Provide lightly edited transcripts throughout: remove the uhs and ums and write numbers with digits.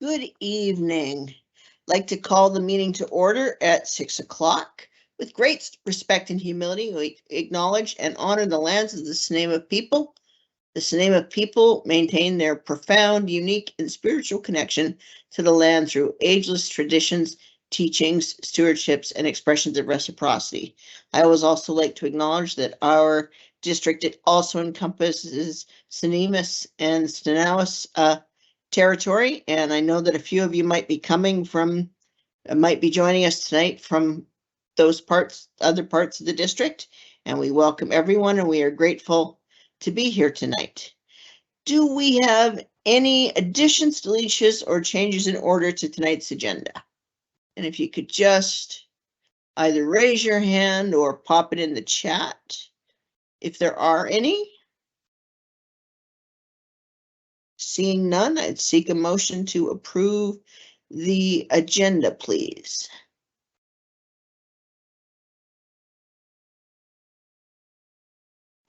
Good evening. I'd like to call the meeting to order at 6 o'clock. With great respect and humility, we acknowledge and honor the lands of the Snuneymuxw people. The Snuneymuxw people maintain their profound, unique, and spiritual connection to the land through ageless traditions, teachings, stewardships, and expressions of reciprocity. I always also like to acknowledge that our district, it also encompasses Snuneymuxw and Stanawas territory, and I know that a few of you might be joining us tonight from those other parts of the district, and we welcome everyone, and we are grateful to be here tonight. Do we have any additions, deletions, or changes in order to tonight's agenda? And if you could just either raise your hand or pop it in the chat if there are any. Seeing none, I'd seek a motion to approve the agenda, please.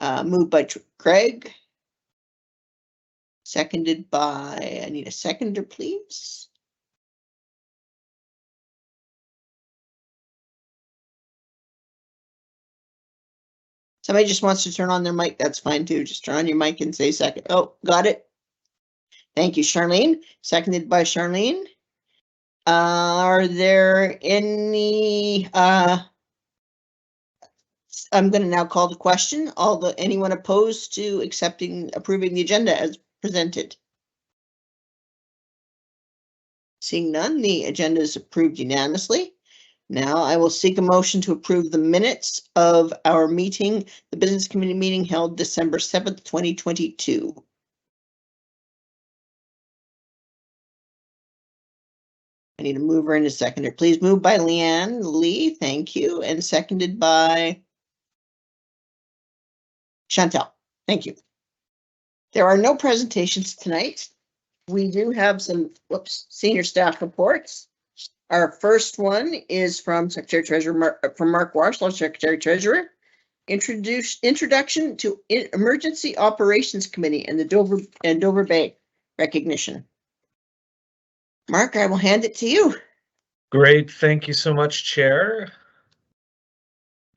Moved by Craig. Seconded by, I need a seconder, please. Somebody just wants to turn on their mic, that's fine too. Just turn on your mic and say second. Oh, got it. Thank you, Charlene. Seconded by Charlene. Are there any, I'm going to now call the question. Anyone opposed to approving the agenda as presented? Seeing none, the agenda is approved unanimously. Now I will seek a motion to approve the minutes of our meeting, the Business Committee meeting held December 7th, 2022. I need a mover and a seconder. Please move by Leanne Lee, thank you, and seconded by Chantel, thank you. There are no presentations tonight. We do have some senior staff reports. Our first one is from Secretary Treasurer Mark Warschler, Secretary Treasurer. Introduction to Emergency Operations Committee and the Dover Bay recognition. Mark, I will hand it to you. Great, thank you so much, Chair.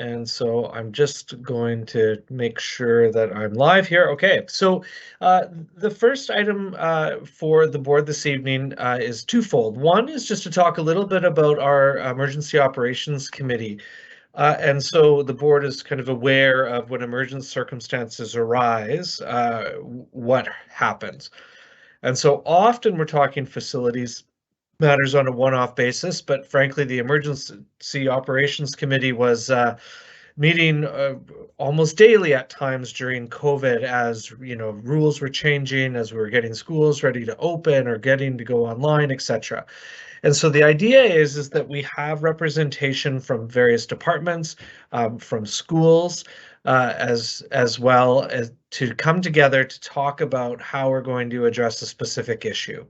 And so I'm just going to make sure that I'm live here. Okay, so the first item for the board this evening is twofold. One is just to talk a little bit about our Emergency Operations Committee. And so the board is kind of aware of when emergent circumstances arise, what happens. And so often we're talking facilities matters on a one-off basis, but frankly, the Emergency Operations Committee was meeting almost daily at times during COVID, as rules were changing, as we were getting schools ready to open or getting to go online, etc. And so the idea is that we have representation from various departments, from schools, as well as to come together to talk about how we're going to address a specific issue.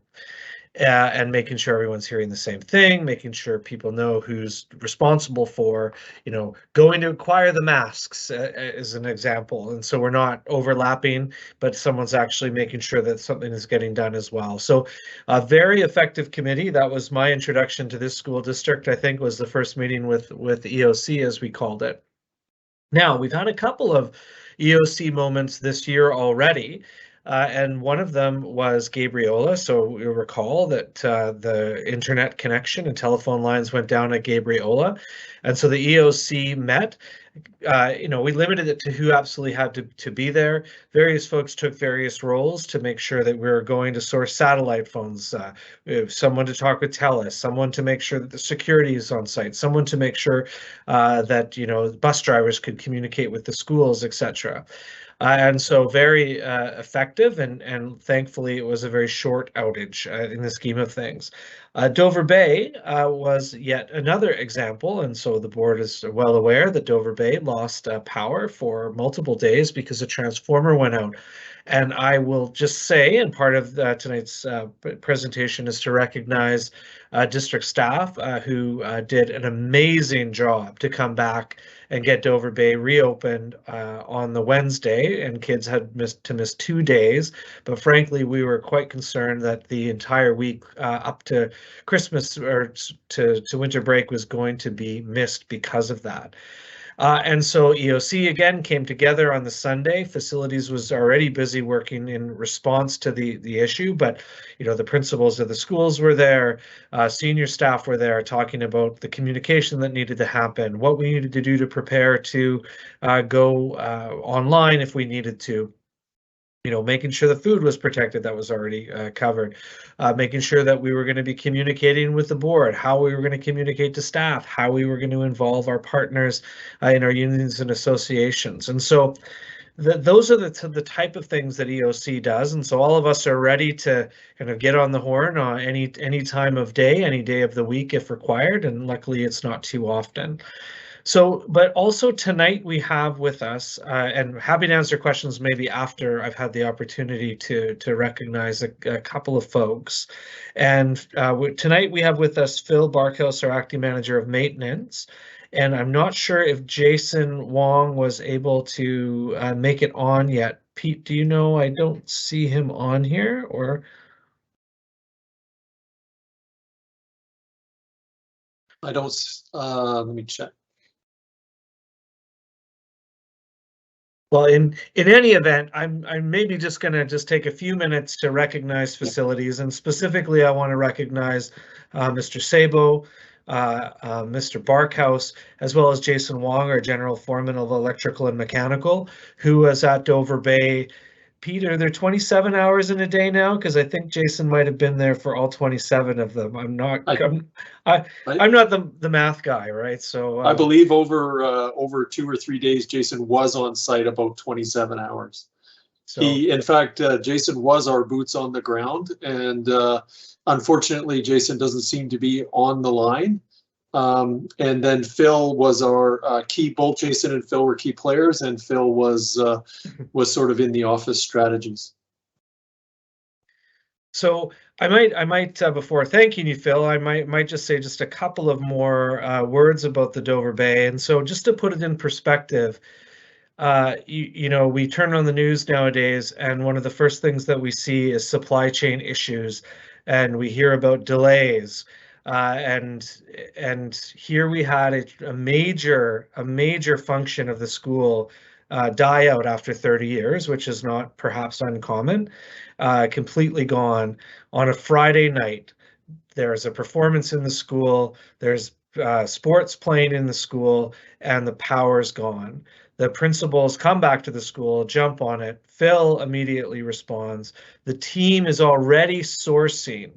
And making sure everyone's hearing the same thing, making sure people know who's responsible for, going to acquire the masks as an example. And so we're not overlapping, but someone's actually making sure that something is getting done as well. So a very effective committee. That was my introduction to this school district, I think, was the first meeting with EOC, as we called it. Now, we've had a couple of EOC moments this year already. And one of them was Gabriola. So you'll recall that the internet connection and telephone lines went down at Gabriola. And so the EOC met. We limited it to who absolutely had to be there. Various folks took various roles to make sure that we were going to source satellite phones, someone to talk with TELUS, someone to make sure that the security is on site, someone to make sure that bus drivers could communicate with the schools, etc. And so very effective, and thankfully it was a very short outage in the scheme of things. Dover Bay was yet another example, and so the board is well aware that Dover Bay lost power for multiple days because a transformer went out. And I will just say, and part of tonight's presentation is to recognize district staff who did an amazing job to come back and get Dover Bay reopened on the Wednesday, and kids had miss 2 days. But frankly, we were quite concerned that the entire week up to Christmas or to winter break was going to be missed because of that. And so EOC again came together on the Sunday. Facilities was already busy working in response to the issue, but the principals of the schools were there, senior staff were there talking about the communication that needed to happen, what we needed to do to prepare to go online if we needed to. Making sure the food was protected that was already covered, making sure that we were going to be communicating with the board, how we were going to communicate to staff, how we were going to involve our partners in our unions and associations. And so those are the type of things that EOC does. And so all of us are ready to kind of get on the horn on any time of day, any day of the week if required. And luckily it's not too often. So, but also tonight we have with us, and happy to answer questions maybe after I've had the opportunity to recognize a couple of folks. And tonight we have with us Phil Barkhouse, our acting manager of maintenance. And I'm not sure if Jason Wong was able to make it on yet. Pete, do you know? I don't see him on here, or? I don't, let me check. Well, in any event, I'm maybe just going to take a few minutes to recognize facilities, and specifically I want to recognize Mr. Sabo, Mr. Barkhouse, as well as Jason Wong, our general foreman of electrical and mechanical, who was at Dover Bay. Pete, are there 27 hours in a day now? Because I think Jason might have been there for all 27 of them. I'm not the math guy, right? So I believe over 2 or 3 days, Jason was on site about 27 hours. So in fact, Jason was our boots on the ground, and unfortunately, Jason doesn't seem to be on the line. And then Phil was our key. Both Jason and Phil were key players, and Phil was sort of in the office strategies. So I might before thanking you, Phil, I might just say just a couple of more words about the Dover Bay. And so just to put it in perspective, we turn on the news nowadays, and one of the first things that we see is supply chain issues, and we hear about delays. And here we had a major function of the school die out after 30 years, which is not perhaps uncommon, completely gone on a Friday night. There's a performance in the school, there's sports playing in the school, and the power's gone. The principals come back to the school, jump on it. Phil immediately responds. The team is already sourcing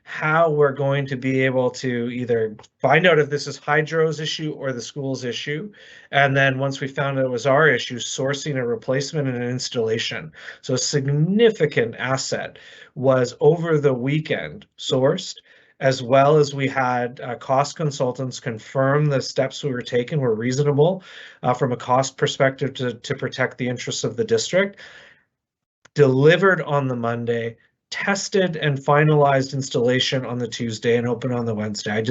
how we're going to be able to either find out if this is Hydro's issue or the school's issue. And then once we found out it was our issue, sourcing a replacement and an installation. So a significant asset was over the weekend sourced, as well as we had cost consultants confirm the steps we were taking were reasonable from a cost perspective to protect the interests of the district. Delivered on the Monday, tested and finalized installation on the Tuesday, and open on the Wednesday.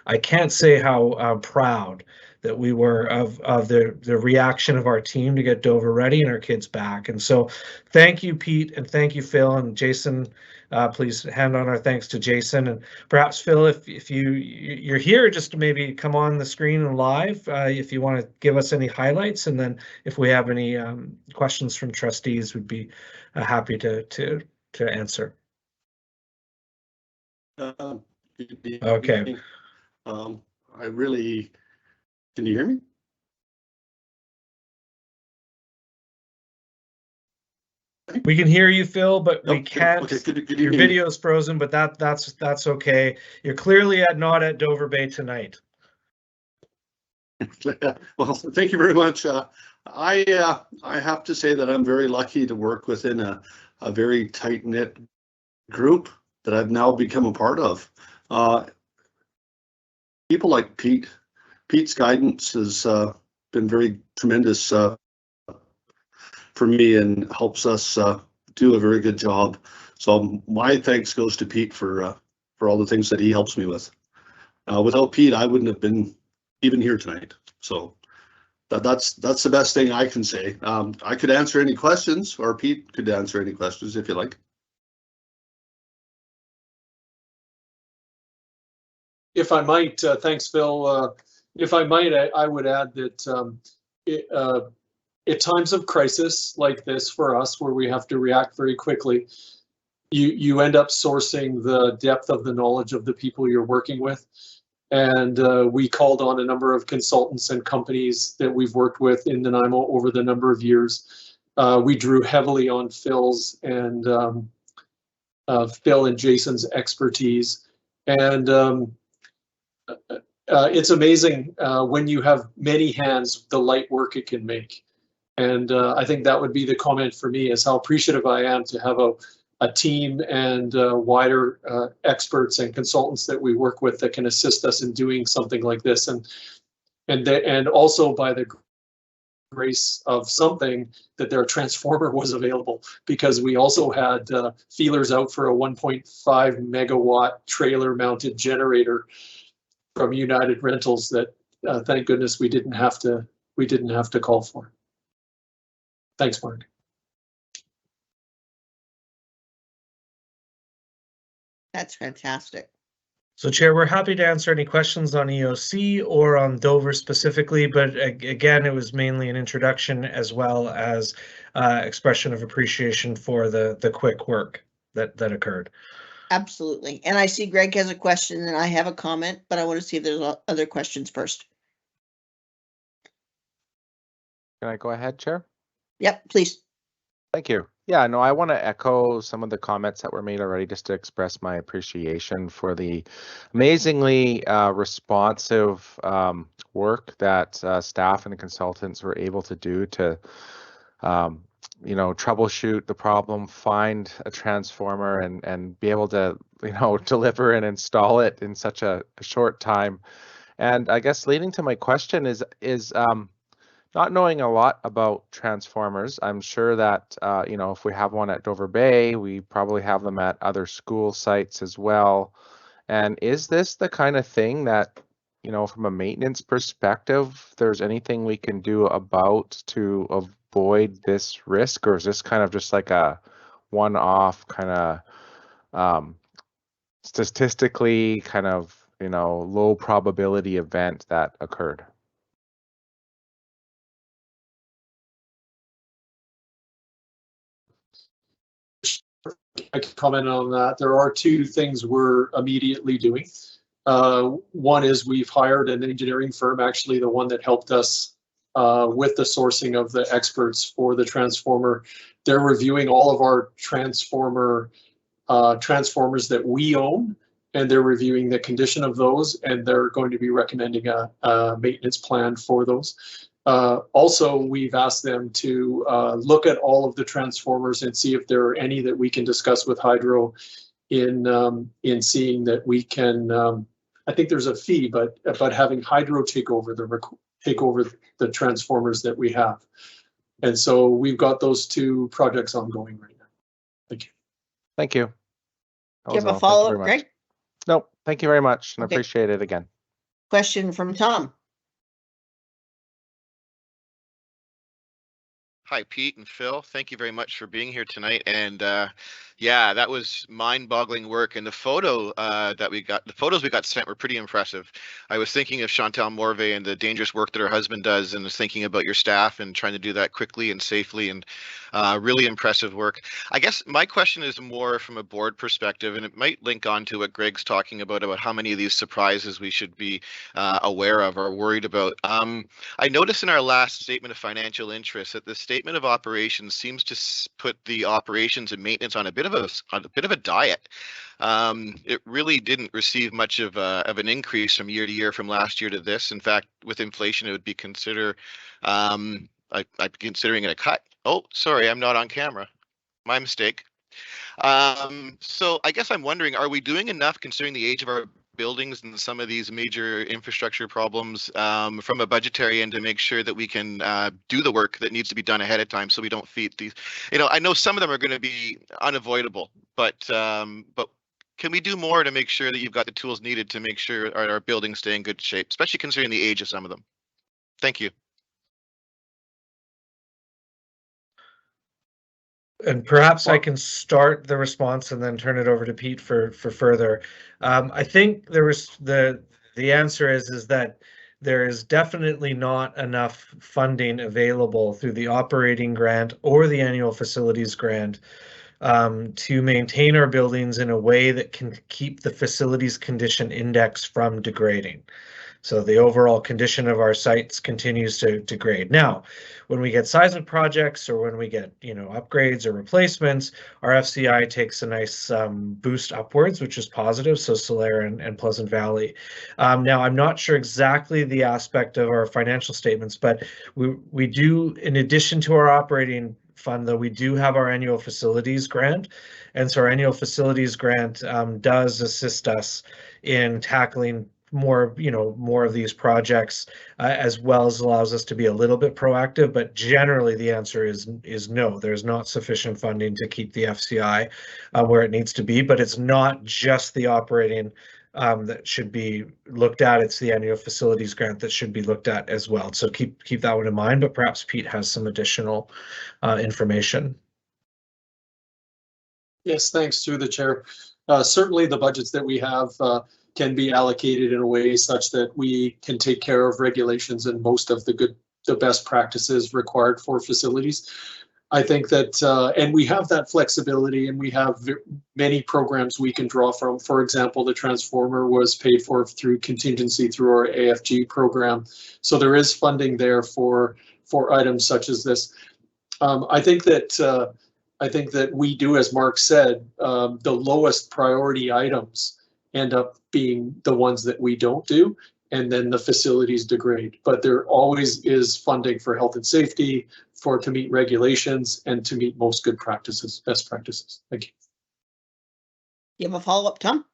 I can't say how proud that we were of the reaction of our team to get Dover ready and our kids back. And so thank you, Pete, and thank you, Phil, and Jason. Please hand on our thanks to Jason, and perhaps Phil, if you're here, just to maybe come on the screen and live if you want to give us any highlights, and then if we have any questions from trustees, we'd be happy to answer. Okay. I really, can you hear me? We can hear you, Phil, but we can't. Okay, good your video is frozen, but that's okay. You're clearly not at Dover Bay tonight. Well, thank you very much. I have to say that I'm very lucky to work within a very tight-knit group that I've now become a part of. People like Pete's guidance has been very tremendous for me and helps us do a very good job. So my thanks goes to Pete for for all the things that he helps me with. Without Pete, I wouldn't have been even here tonight. So that's the best thing I can say. I could answer any questions, or Pete could answer any questions if you like. If I might, thanks, Phil. If I might, I would add that at times of crisis like this for us, where we have to react very quickly, you end up sourcing the depth of the knowledge of the people you're working with. And we called on a number of consultants and companies that we've worked with in Nanaimo over the number of years. We drew heavily on Phil's and Phil and Jason's expertise. And it's amazing when you have many hands, the light work it can make. And I think that would be the comment for me, is how appreciative I am to have a team and wider experts and consultants that we work with that can assist us in doing something like this. And also by the grace of something, that their transformer was available, because we also had feelers out for a 1.5 megawatt trailer mounted generator from United Rentals that thank goodness we didn't have to call for. Thanks, Mark. That's fantastic. So, Chair, we're happy to answer any questions on EOC or on Dover specifically, but again, it was mainly an introduction as well as expression of appreciation for the quick work that occurred. Absolutely. And I see Greg has a question and I have a comment, but I want to see if there's other questions first. Can I go ahead, Chair? Yep, please. Thank you. Yeah, no, I want to echo some of the comments that were made already, just to express my appreciation for the amazingly responsive work that staff and the consultants were able to do to, you know, troubleshoot the problem, find a transformer, and be able to, you know, deliver and install it in such a short time. And I guess leading to my question is not knowing a lot about transformers. I'm sure that, you know, if we have one at Dover Bay, we probably have them at other school sites as well. And is this the kind of thing that, you know, from a maintenance perspective, there's anything we can do about to avoid this risk? Or is this kind of just like a one-off kind of statistically kind of, you know, low probability event that occurred? I can comment on that. There are two things we're immediately doing. One is we've hired an engineering firm, actually the one that helped us with the sourcing of the experts for the transformer. They're reviewing all of our transformers that we own, and they're reviewing the condition of those, and they're going to be recommending a maintenance plan for those. Also, we've asked them to look at all of the transformers and see if there are any that we can discuss with Hydro in seeing that we can. I think there's a fee, but having Hydro take over the transformers that we have, and so we've got those two projects ongoing right now. Thank you. Thank you. Do you have a follow-up, Greg? Nope. Thank you very much, and Okay. appreciate it again. Question from Tom. Hi, Pete and Phil. Thank you very much for being here tonight. And yeah, that was mind-boggling work. And the photos we got sent were pretty impressive. I was thinking of Chantal Morvay and the dangerous work that her husband does, and was thinking about your staff and trying to do that quickly and safely, and really impressive work. I guess my question is more from a board perspective, and it might link on to what Greg's talking about how many of these surprises we should be aware of or worried about. I noticed in our last statement of financial interest that the statement of operations seems to put the operations and maintenance on a bit of a diet. It really didn't receive much of an increase from year to year, from last year to this. In fact, with inflation, it would be I'm considering it a cut. Oh, sorry, I'm not on camera. My mistake. So I guess I'm wondering, are we doing enough considering the age of our buildings and some of these major infrastructure problems from a budgetary end to make sure that we can do the work that needs to be done ahead of time, so we don't feed these? You know, I know some of them are going to be unavoidable, but can we do more to make sure that you've got the tools needed to make sure our buildings stay in good shape, especially considering the age of some of them? Thank you. And perhaps I can start the response and then turn it over to Pete for further. I think the answer is that there is definitely not enough funding available through the operating grant or the annual facilities grant to maintain our buildings in a way that can keep the facilities condition index from degrading. So the overall condition of our sites continues to degrade. Now, when we get seismic projects or when we get, upgrades or replacements, our FCI takes a nice boost upwards, which is positive. So Solaire and Pleasant Valley. Now, I'm not sure exactly the aspect of our financial statements, but we do, in addition to our operating fund, though, we do have our annual facilities grant. And so our annual facilities grant does assist us in tackling more of these projects, as well as allows us to be a little bit proactive. But generally, the answer is no. There's not sufficient funding to keep the FCI where it needs to be. But it's not just the operating that should be looked at. It's the annual facilities grant that should be looked at as well. So keep that one in mind. But perhaps Pete has some additional information. Yes, thanks through the chair. Certainly, the budgets that we have can be allocated in a way such that we can take care of regulations and most of the best practices required for facilities. I think that, and we have that flexibility, and we have many programs we can draw from. For example, the transformer was paid for through contingency through our AFG program. So there is funding there for items such as this. I think that we do, as Mark said, the lowest priority items end up being the ones that we don't do, and then the facilities degrade. But there always is funding for health and safety, to meet regulations, and to meet most good practices, best practices. Thank you. You have a follow-up, Tom?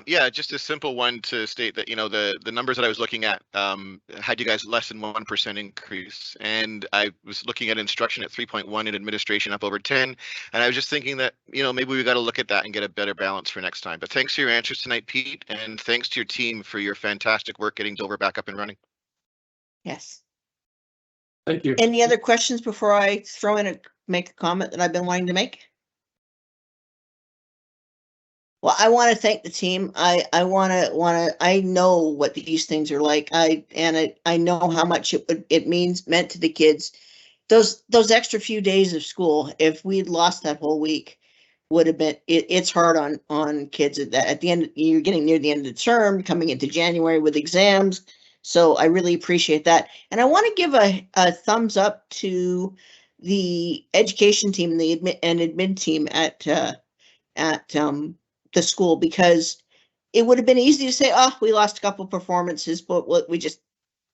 Yeah, just a simple one to state that, the numbers that I was looking at had you guys less than 1% increase. And I was looking at instruction at 3.1 and administration up over 10. And I was just thinking that, maybe we got to look at that and get a better balance for next time. But thanks for your answers tonight, Pete. And thanks to your team for your fantastic work getting Dover back up and running. Yes. Thank you. Any other questions before I make a comment that I've been wanting to make? Well, I want to thank the team. I know what these things are like. I know how much it meant to the kids. Those extra few days of school, if we'd lost that whole week, would have been, it's hard on kids at the end. You're getting near the end of the term, coming into January with exams. So I really appreciate that. And I want to give a thumbs up to the education team, the admin team at the school, because it would have been easy to say, oh, we lost a couple performances, but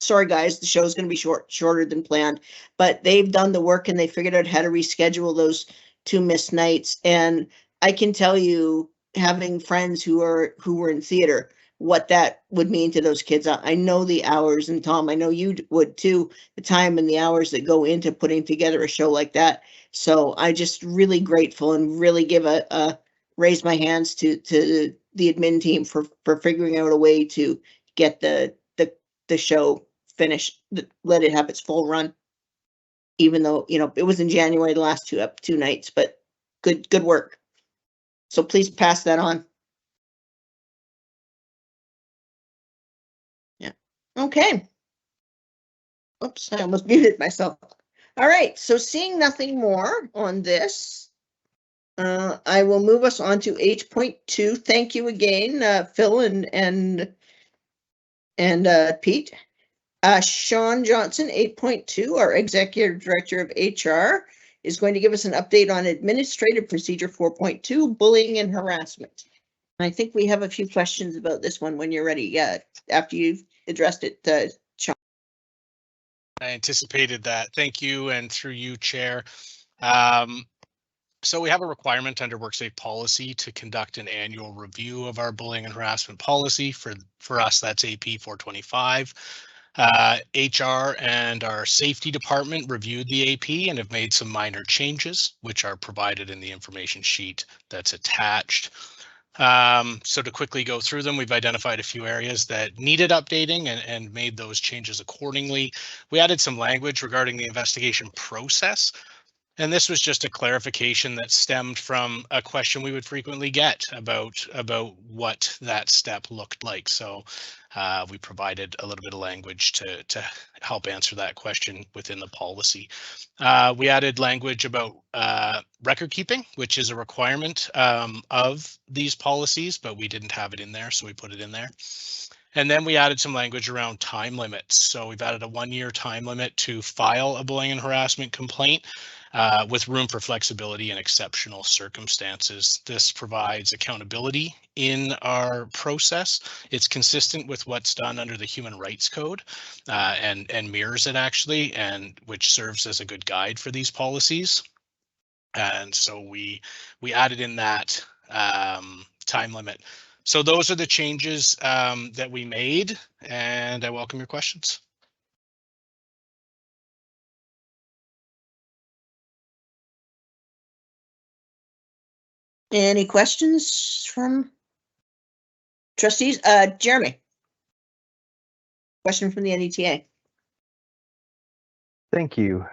sorry guys, the show's going to be shorter than planned. But they've done the work and they figured out how to reschedule those 2 missed nights. And I can tell you, having friends who were in theater, what that would mean to those kids. I know the hours, and Tom, I know you would too, the time and the hours that go into putting together a show like that. So I just really grateful and really give raise my hands to the admin team for figuring out a way to get the show finished, let it have its full run, even though it was in January the last two nights. But good work. So please pass that on. Yeah. Okay. Oops, I almost muted myself. All right. So seeing nothing more on this, I will move us on to H.2. Thank you again, Phil and Pete. Sean Johnson, 8.2, our Executive Director of HR, is going to give us an update on Administrative Procedure 4.2, bullying and harassment. I think we have a few questions about this one when you're ready, after you've addressed it, Sean. I anticipated that. Thank you, and through you, Chair. So we have a requirement under WorkSafe policy to conduct an annual review of our bullying and harassment policy. For us, that's AP 425. HR and our safety department reviewed the AP and have made some minor changes, which are provided in the information sheet that's attached. So to quickly go through them, we've identified a few areas that needed updating and made those changes accordingly. We added some language regarding the investigation process. And this was just a clarification that stemmed from a question we would frequently get about what that step looked like. So we provided a little bit of language to help answer that question within the policy. We added language about record keeping, which is a requirement of these policies, but we didn't have it in there, so we put it in there. And then we added some language around time limits. So we've added a 1-year time limit to file a bullying and harassment complaint. With room for flexibility in exceptional circumstances. This provides accountability in our process. It's consistent with what's done under the Human Rights Code and mirrors it actually, and which serves as a good guide for these policies. And so we added in that time limit. So those are the changes that we made, and I welcome your questions. Any questions from trustees? Jeremy. Question from the NDTA. Thank you.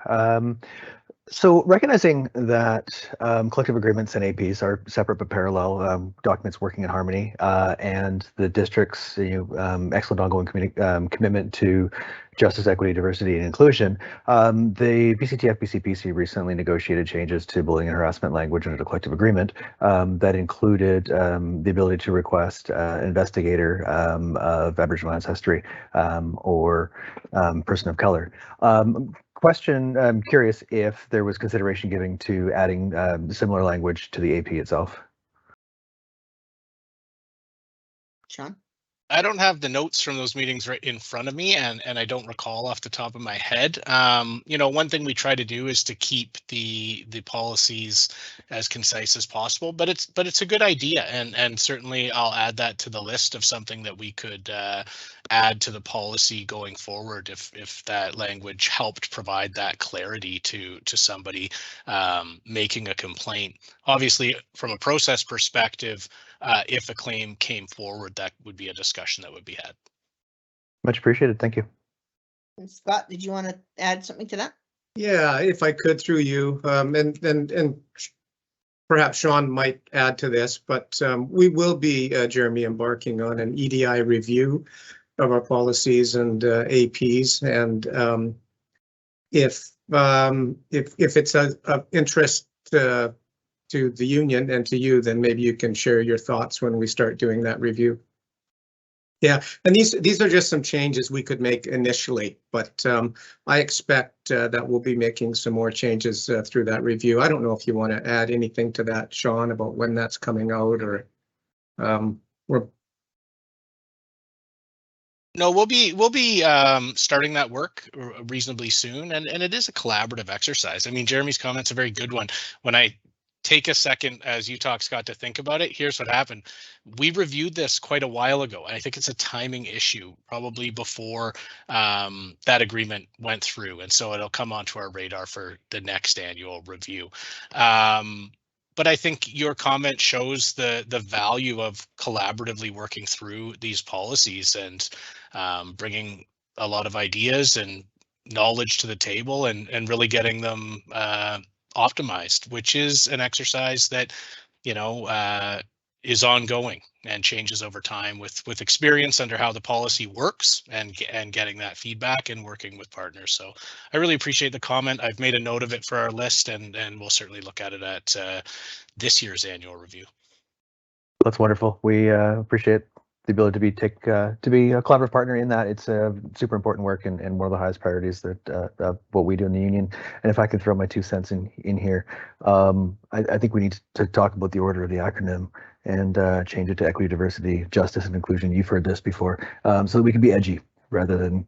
So recognizing that collective agreements and APs are separate but parallel documents working in harmony, and the district's excellent ongoing commitment to justice, equity, diversity, and inclusion, the BCTF-BCPC recently negotiated changes to bullying and harassment language under the collective agreement that included the ability to request an investigator of Aboriginal ancestry or person of color. Question, I'm curious if there was consideration given to adding similar language to the AP itself. Sean? I don't have the notes from those meetings right in front of me, and I don't recall off the top of my head. One thing we try to do is to keep the policies as concise as possible, but it's a good idea, and certainly I'll add that to the list of something that we could add to the policy going forward if that language helped provide that clarity to somebody making a complaint. Obviously, from a process perspective, if a claim came forward, that would be a discussion that would be had. Much appreciated. Thank you. And Scott, did you want to add something to that? Yeah, if I could through you, and perhaps Sean might add to this, but we will be, Jeremy, embarking on an EDI review of our policies and APs, and if it's of interest to the union and to you, then maybe you can share your thoughts when we start doing that review. Yeah, and these are just some changes we could make initially, but I expect that we'll be making some more changes through that review. I don't know if you want to add anything to that, Sean, about when that's coming out, or we're. No, we'll be starting that work reasonably soon, and it is a collaborative exercise. I mean, Jeremy's comment's a very good one. When I take a second as you talk, Scott, to think about it, here's what happened. We reviewed this quite a while ago. I think it's a timing issue, probably before that agreement went through. And so it'll come onto our radar for the next annual review. But I think your comment shows the value of collaboratively working through these policies and bringing a lot of ideas and knowledge to the table and really getting them optimized, which is an exercise that is ongoing and changes over time with experience under how the policy works and getting that feedback and working with partners. So I really appreciate the comment. I've made a note of it for our list, and we'll certainly look at it at this year's annual review. That's wonderful. We appreciate the ability to be a collaborative partner in that. It's super important work and one of the highest priorities that what we do in the union. And if I could throw my 2 cents in here, I think we need to talk about the order of the acronym and change it to equity, diversity, justice, and inclusion. You've heard this before, so that we can be edgy rather than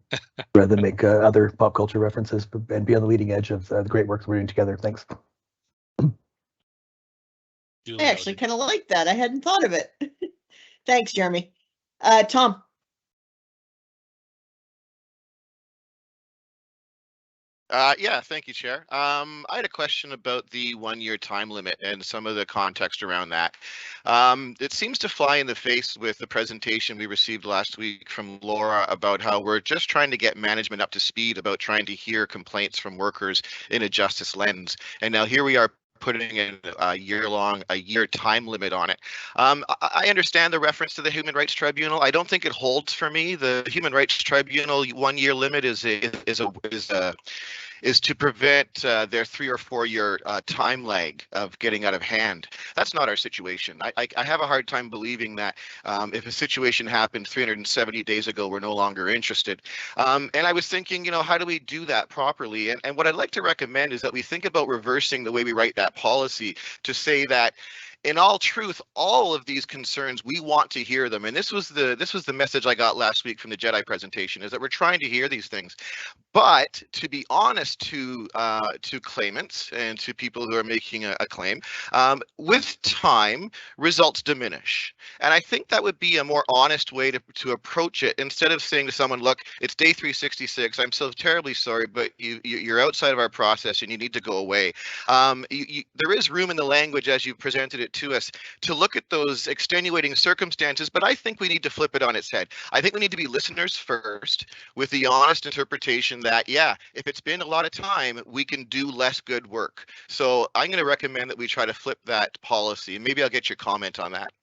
make other pop culture references and be on the leading edge of the great work that we're doing together. Thanks. I actually kind of like that. I hadn't thought of it. Thanks, Jeremy. Tom. Yeah, thank you, Chair. I had a question about the 1-year time limit and some of the context around that. It seems to fly in the face with the presentation we received last week from Laura about how we're just trying to get management up to speed about trying to hear complaints from workers in a justice lens. And now here we are putting in a year time limit on it. I understand the reference to the Human Rights Tribunal. I don't think it holds for me. The Human Rights Tribunal 1-year limit is to prevent their 3 or 4 year time lag of getting out of hand. That's not our situation. I have a hard time believing that if a situation happened 370 days ago, we're no longer interested. And I was thinking, how do we do that properly? And what I'd like to recommend is that we think about reversing the way we write that policy to say that in all truth, all of these concerns, we want to hear them. And this was the message I got last week from the JEDI presentation, is that we're trying to hear these things. But to be honest to claimants and to people who are making a claim, with time, results diminish. And I think that would be a more honest way to approach it, instead of saying to someone, look, it's day 366. I'm so terribly sorry, but you're outside of our process and you need to go away. There is room in the language, as you presented it to us, to look at those extenuating circumstances, but I think we need to flip it on its head. I think we need to be listeners first, with the honest interpretation that, yeah, if it's been a lot of time, we can do less good work. So I'm going to recommend that we try to flip that policy, and maybe I'll get your comment on that.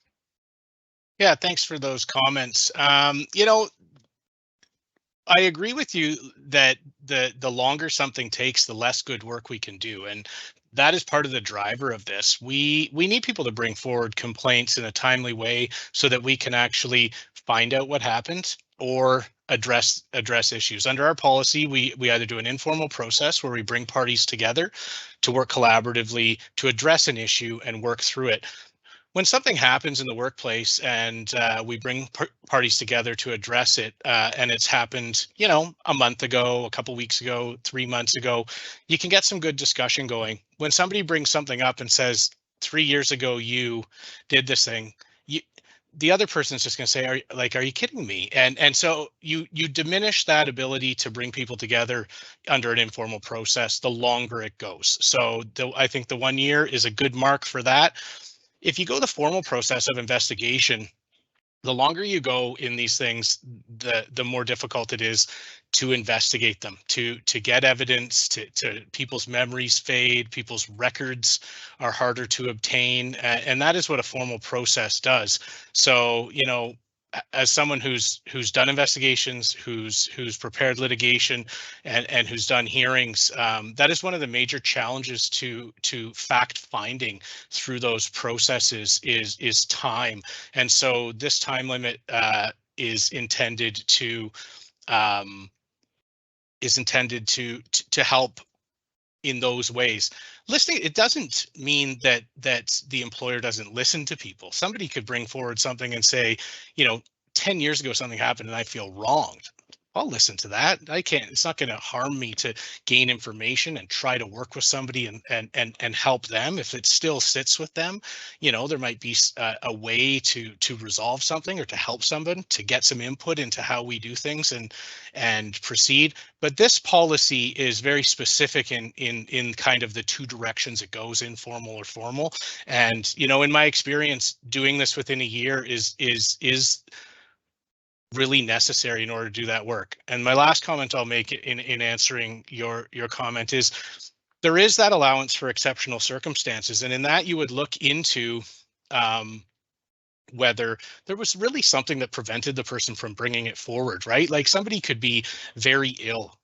Yeah, thanks for those comments. I agree with you that the longer something takes, the less good work we can do. And that is part of the driver of this. We need people to bring forward complaints in a timely way so that we can actually find out what happened or address issues. Under our policy, we either do an informal process where we bring parties together to work collaboratively to address an issue and work through it. When something happens in the workplace and we bring parties together to address it, and it's happened, a month ago, a couple weeks ago, 3 months ago, you can get some good discussion going. When somebody brings something up and says, 3 years ago, you did this thing, the other person's just going to say, are you kidding me? And so you diminish that ability to bring people together under an informal process the longer it goes. So I think the 1 year is a good mark for that. If you go the formal process of investigation, the longer you go in these things, the more difficult it is to investigate them, to get evidence, to people's memories fade, people's records are harder to obtain, and that is what a formal process does. So, as someone who's done investigations, who's prepared litigation, and who's done hearings, that is one of the major challenges to fact finding through those processes is time. And so this time limit is intended to help in those ways. Listening, it doesn't mean that the employer doesn't listen to people. Somebody could bring forward something and say, 10 years ago something happened and I feel wronged. I'll listen to that. It's not going to harm me to gain information and try to work with somebody and help them. If it still sits with them, there might be a way to resolve something or to help someone to get some input into how we do things and proceed. But this policy is very specific in kind of the two directions it goes, informal or formal. And, in my experience, doing this within a year is really necessary in order to do that work. And my last comment I'll make in answering your comment is there is that allowance for exceptional circumstances. And in that you would look into whether there was really something that prevented the person from bringing it forward, right? Like somebody could be very ill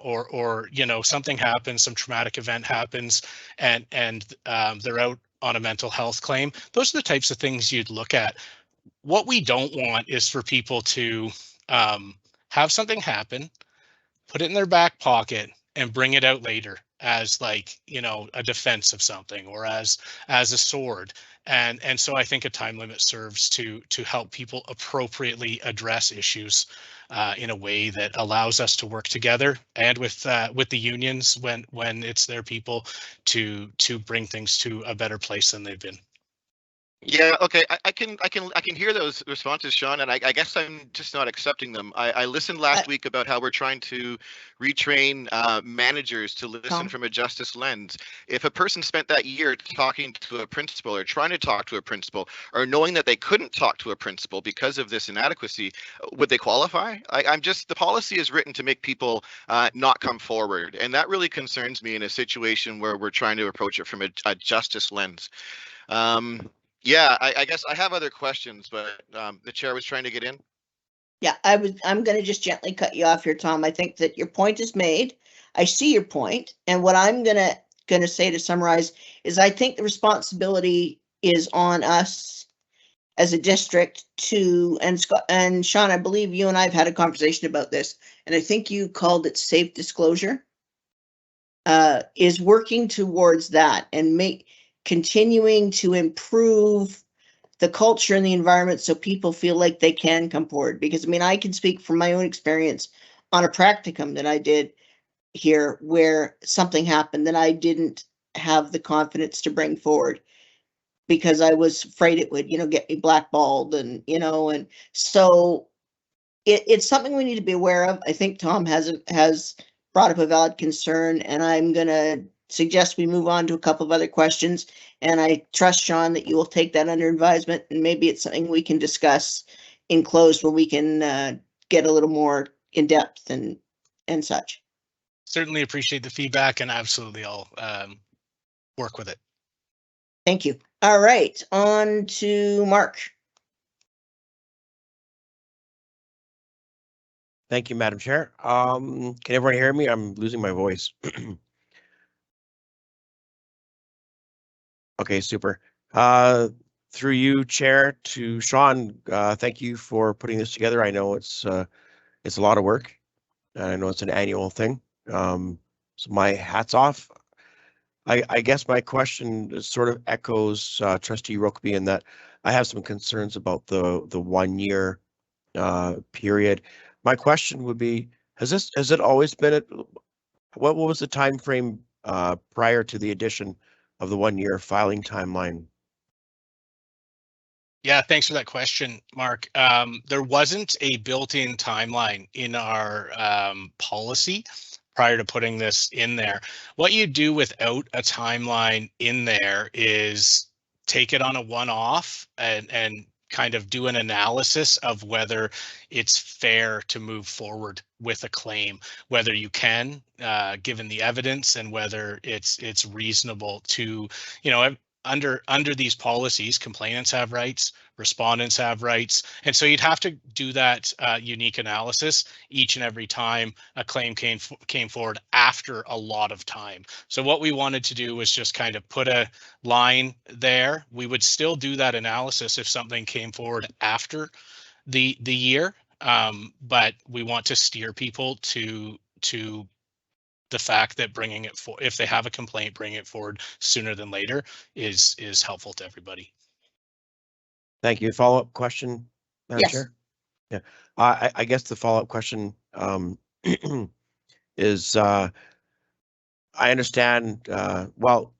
or something happens, some traumatic event happens and they're out on a mental health claim. Those are the types of things you'd look at. What we don't want is for people to have something happen, put it in their back pocket and bring it out later as a defense of something or as a sword. And so I think a time limit serves to help people appropriately address issues in a way that allows us to work together and with the unions when it's their people to bring things to a better place than they've been. Yeah, okay. I can hear those responses, Sean, and I guess I'm just not accepting them. I listened last week about how we're trying to retrain managers to listen Tom? from a justice lens. If a person spent that year talking to a principal or trying to talk to a principal or knowing that they couldn't talk to a principal because of this inadequacy, would they qualify? I'm just, the policy is written to make people not come forward, and that really concerns me in a situation where we're trying to approach it from a justice lens. Yeah, I guess I have other questions, but the chair was trying to get in. Yeah, I'm going to just gently cut you off here, Tom. I think that your point is made. I see your point, and what I'm going to say to summarize is I think the responsibility is on us as a district to, and Scott and Sean, I believe you and I have had a conversation about this, and I think you called it safe disclosure, is working towards that and continuing to improve the culture and the environment so people feel like they can come forward. Because I mean, I can speak from my own experience on a practicum that I did here where something happened that I didn't have the confidence to bring forward because I was afraid it would, get me blackballed and, and so it's something we need to be aware of. I think Tom has brought up a valid concern, and I'm going to suggest we move on to a couple of other questions. And I trust, Sean, that you will take that under advisement, and maybe it's something we can discuss in closed where we can get a little more in depth and such. Certainly appreciate the feedback, and absolutely I'll work with it. Thank you. All right, on to Mark. Thank you, Madam Chair. Can everyone hear me? I'm losing my voice. Okay, super. Through you, Chair, to Sean, thank you for putting this together. I know it's a lot of work, and I know it's an annual thing. So my hat's off. I guess my question sort of echoes Trustee Rokeby in that I have some concerns about the 1 year period. My question would be, has it always been what was the time frame prior to the addition of the 1 year filing timeline? Yeah, thanks for that question, Mark. There wasn't a built-in timeline in our policy prior to putting this in there. What you do without a timeline in there is take it on a one-off and kind of do an analysis of whether it's fair to move forward with a claim, whether you can, given the evidence, and whether it's reasonable to, under these policies, complainants have rights, respondents have rights, and so you'd have to do that unique analysis each and every time a claim came forward after a lot of time. So what we wanted to do was just kind of put a line there. We would still do that analysis if something came forward after the year, but we want to steer people to the fact that bringing it for, if they have a complaint, bring it forward sooner than later is helpful to everybody. Thank you. Follow-up question, Madam Yes. Chair? Yeah, I guess the follow-up question is, I understand, well,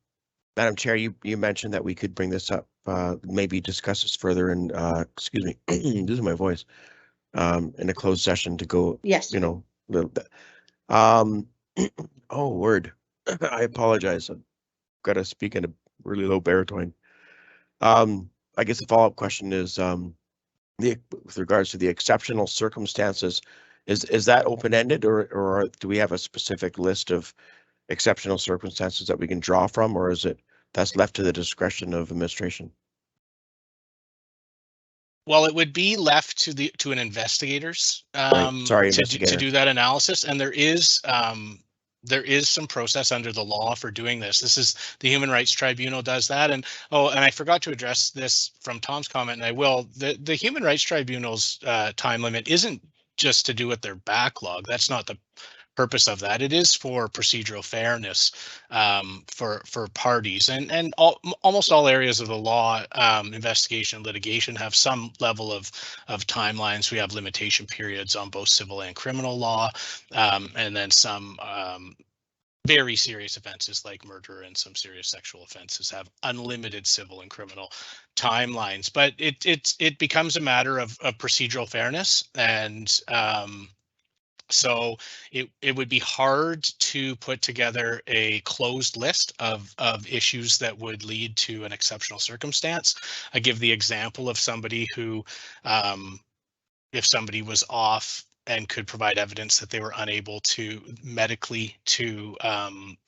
Madam Chair, you mentioned that we could bring this up, maybe discuss this further and, excuse me, losing my voice, in a closed session to go, Yes. little bit. Oh, word. I apologize. I've got to speak in a really low baritone. I guess the follow-up question is, with regards to the exceptional circumstances, is that open-ended, or do we have a specific list of exceptional circumstances that we can draw from, or is it that's left to the discretion of administration? Well, it would be left to an investigators to do that analysis, and there is some process under the law for doing this. This is the Human Rights Tribunal does that, and I forgot to address this from Tom's comment, and I will. The Human Rights Tribunal's time limit isn't just to do with their backlog. That's not the purpose of that. It is for procedural fairness for parties, and almost all areas of the law, investigation and litigation, have some level of timelines. We have limitation periods on both civil and criminal law, and then some very serious offenses like murder and some serious sexual offenses have unlimited civil and criminal timelines. But it becomes a matter of procedural fairness, and so it would be hard to put together a closed list of issues that would lead to an exceptional circumstance. I give the example of somebody who, if somebody was off and could provide evidence that they were unable to medically to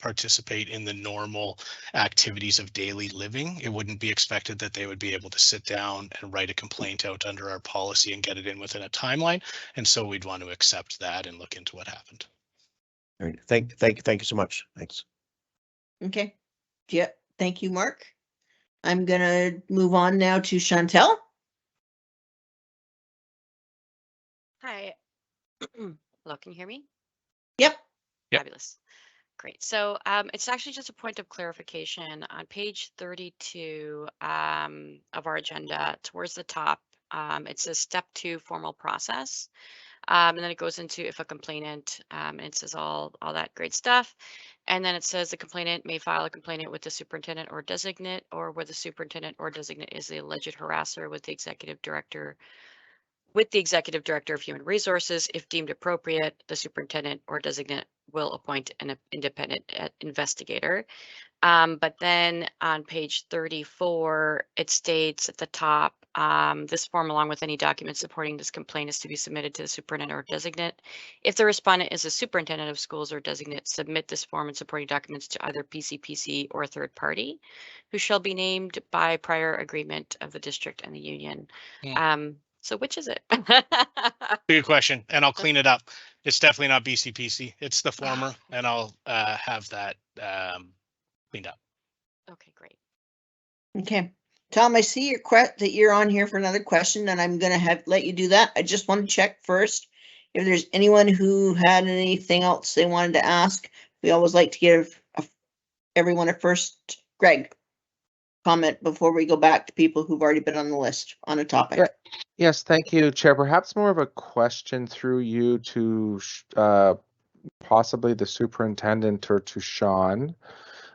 participate in the normal activities of daily living, it wouldn't be expected that they would be able to sit down and write a complaint out under our policy and get it in within a timeline. And so we'd want to accept that and look into what happened. All right. Thank you so much. Thanks. Okay. Yeah. Thank you, Mark. I'm gonna move on now to Chantel. Hi. Hello, can you hear me? Yep. Yep. Fabulous. Great. So it's actually just a point of clarification on page 32 of our agenda towards the top. It says step 2 formal process. And then it goes into if a complainant, and it says all that great stuff. And then it says the complainant may file a complaint with the superintendent or designate, or where the superintendent or designate is the alleged harasser with the executive director of Human Resources. If deemed appropriate, the superintendent or designate will appoint an independent investigator. But then on page 34, it states at the top, this form along with any documents supporting this complaint is to be submitted to the superintendent or designate. If the respondent is a superintendent of schools or designate, submit this form and supporting documents to either PCPC or a third party who shall be named by prior agreement of the district and the union. So which is it? Good question, and I'll clean it up. It's definitely not BCPC. It's the former, and I'll have that cleaned up. Okay, great. Okay. Tom, I see that you're on here for another question, and I'm gonna let you do that. I just want to check first if there's anyone who had anything else they wanted to ask. We always like to give everyone a first. Greg, comment before we go back to people who've already been on the list on a topic. Yeah. Yes, thank you, Chair. Perhaps more of a question through you to possibly the superintendent or to Sean.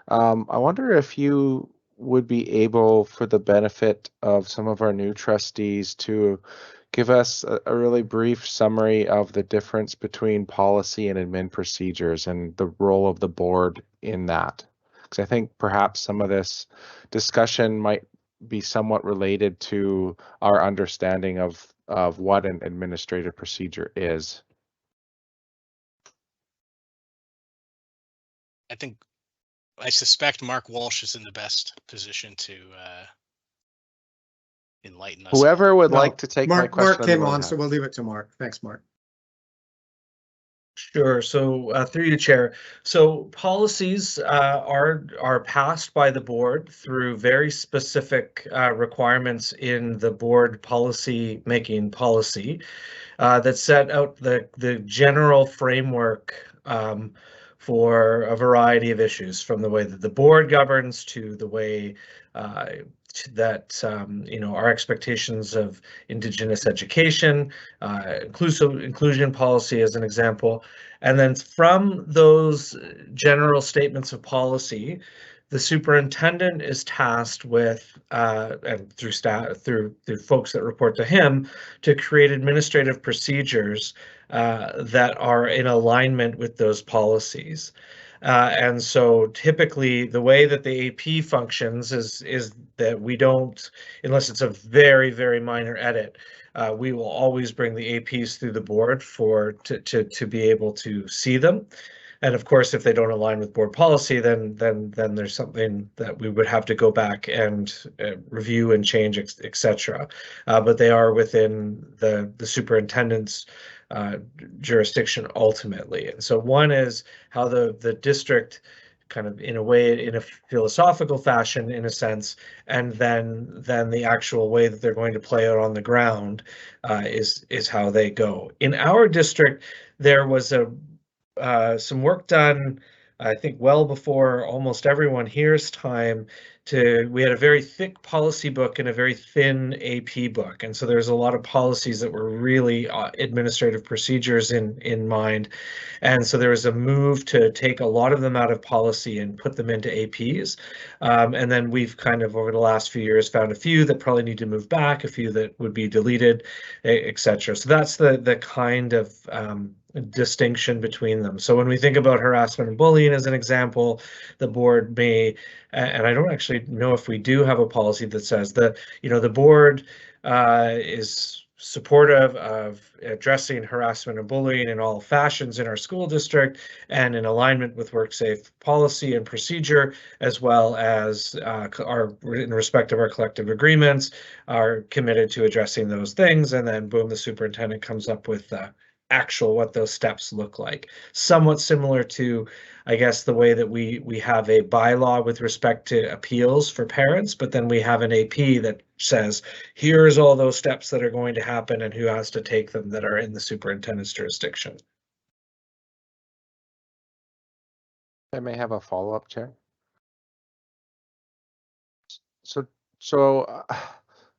I wonder if you would be able, for the benefit of some of our new trustees, to give us a really brief summary of the difference between policy and admin procedures and the role of the board in that. Because I think perhaps some of this discussion might be somewhat related to our understanding of what an administrative procedure is. I suspect Mark Walsh is in the best position to enlighten us. Whoever would No, like to take my question. Mark came on, so we'll leave it to Mark. Thanks, Mark. Sure. So through you, Chair. So policies are passed by the board through very specific requirements in the board policy making policy that set out the general framework for a variety of issues, from the way that the board governs to the way that our expectations of Indigenous education, inclusion policy as an example, and then from those general statements of policy, the superintendent is tasked with, and through staff, through folks that report to him, to create administrative procedures that are in alignment with those policies. And so typically the way that the AP functions is that we don't, unless it's a very, very minor edit, we will always bring the APs through the board to be able to see them. And of course, if they don't align with board policy, then there's something that we would have to go back and review and change, etc. But they are within the superintendent's jurisdiction ultimately. And so one is how the district kind of in a way, in a philosophical fashion, in a sense, and then the actual way that they're going to play out on the ground is how they go. In our district, there was some work done I think well before almost everyone here's time, we had a very thick policy book and a very thin AP book. And so there's a lot of policies that were really administrative procedures in mind. And so there was a move to take a lot of them out of policy and put them into APs. And then we've kind of over the last few years found a few that probably need to move back, a few that would be deleted, etc. So that's the kind of distinction between them. So when we think about harassment and bullying as an example, the board may, and I don't actually know if we do have a policy that says that, the board is supportive of addressing harassment and bullying in all fashions in our school district and in alignment with WorkSafe policy and procedure, as well as in respect of our collective agreements, are committed to addressing those things. And then boom, the superintendent comes up with what those steps look like. Somewhat similar to, I guess, the way that we have a bylaw with respect to appeals for parents, but then we have an AP that says, here's all those steps that are going to happen and who has to take them that are in the superintendent's jurisdiction. I may have a follow-up, Chair. So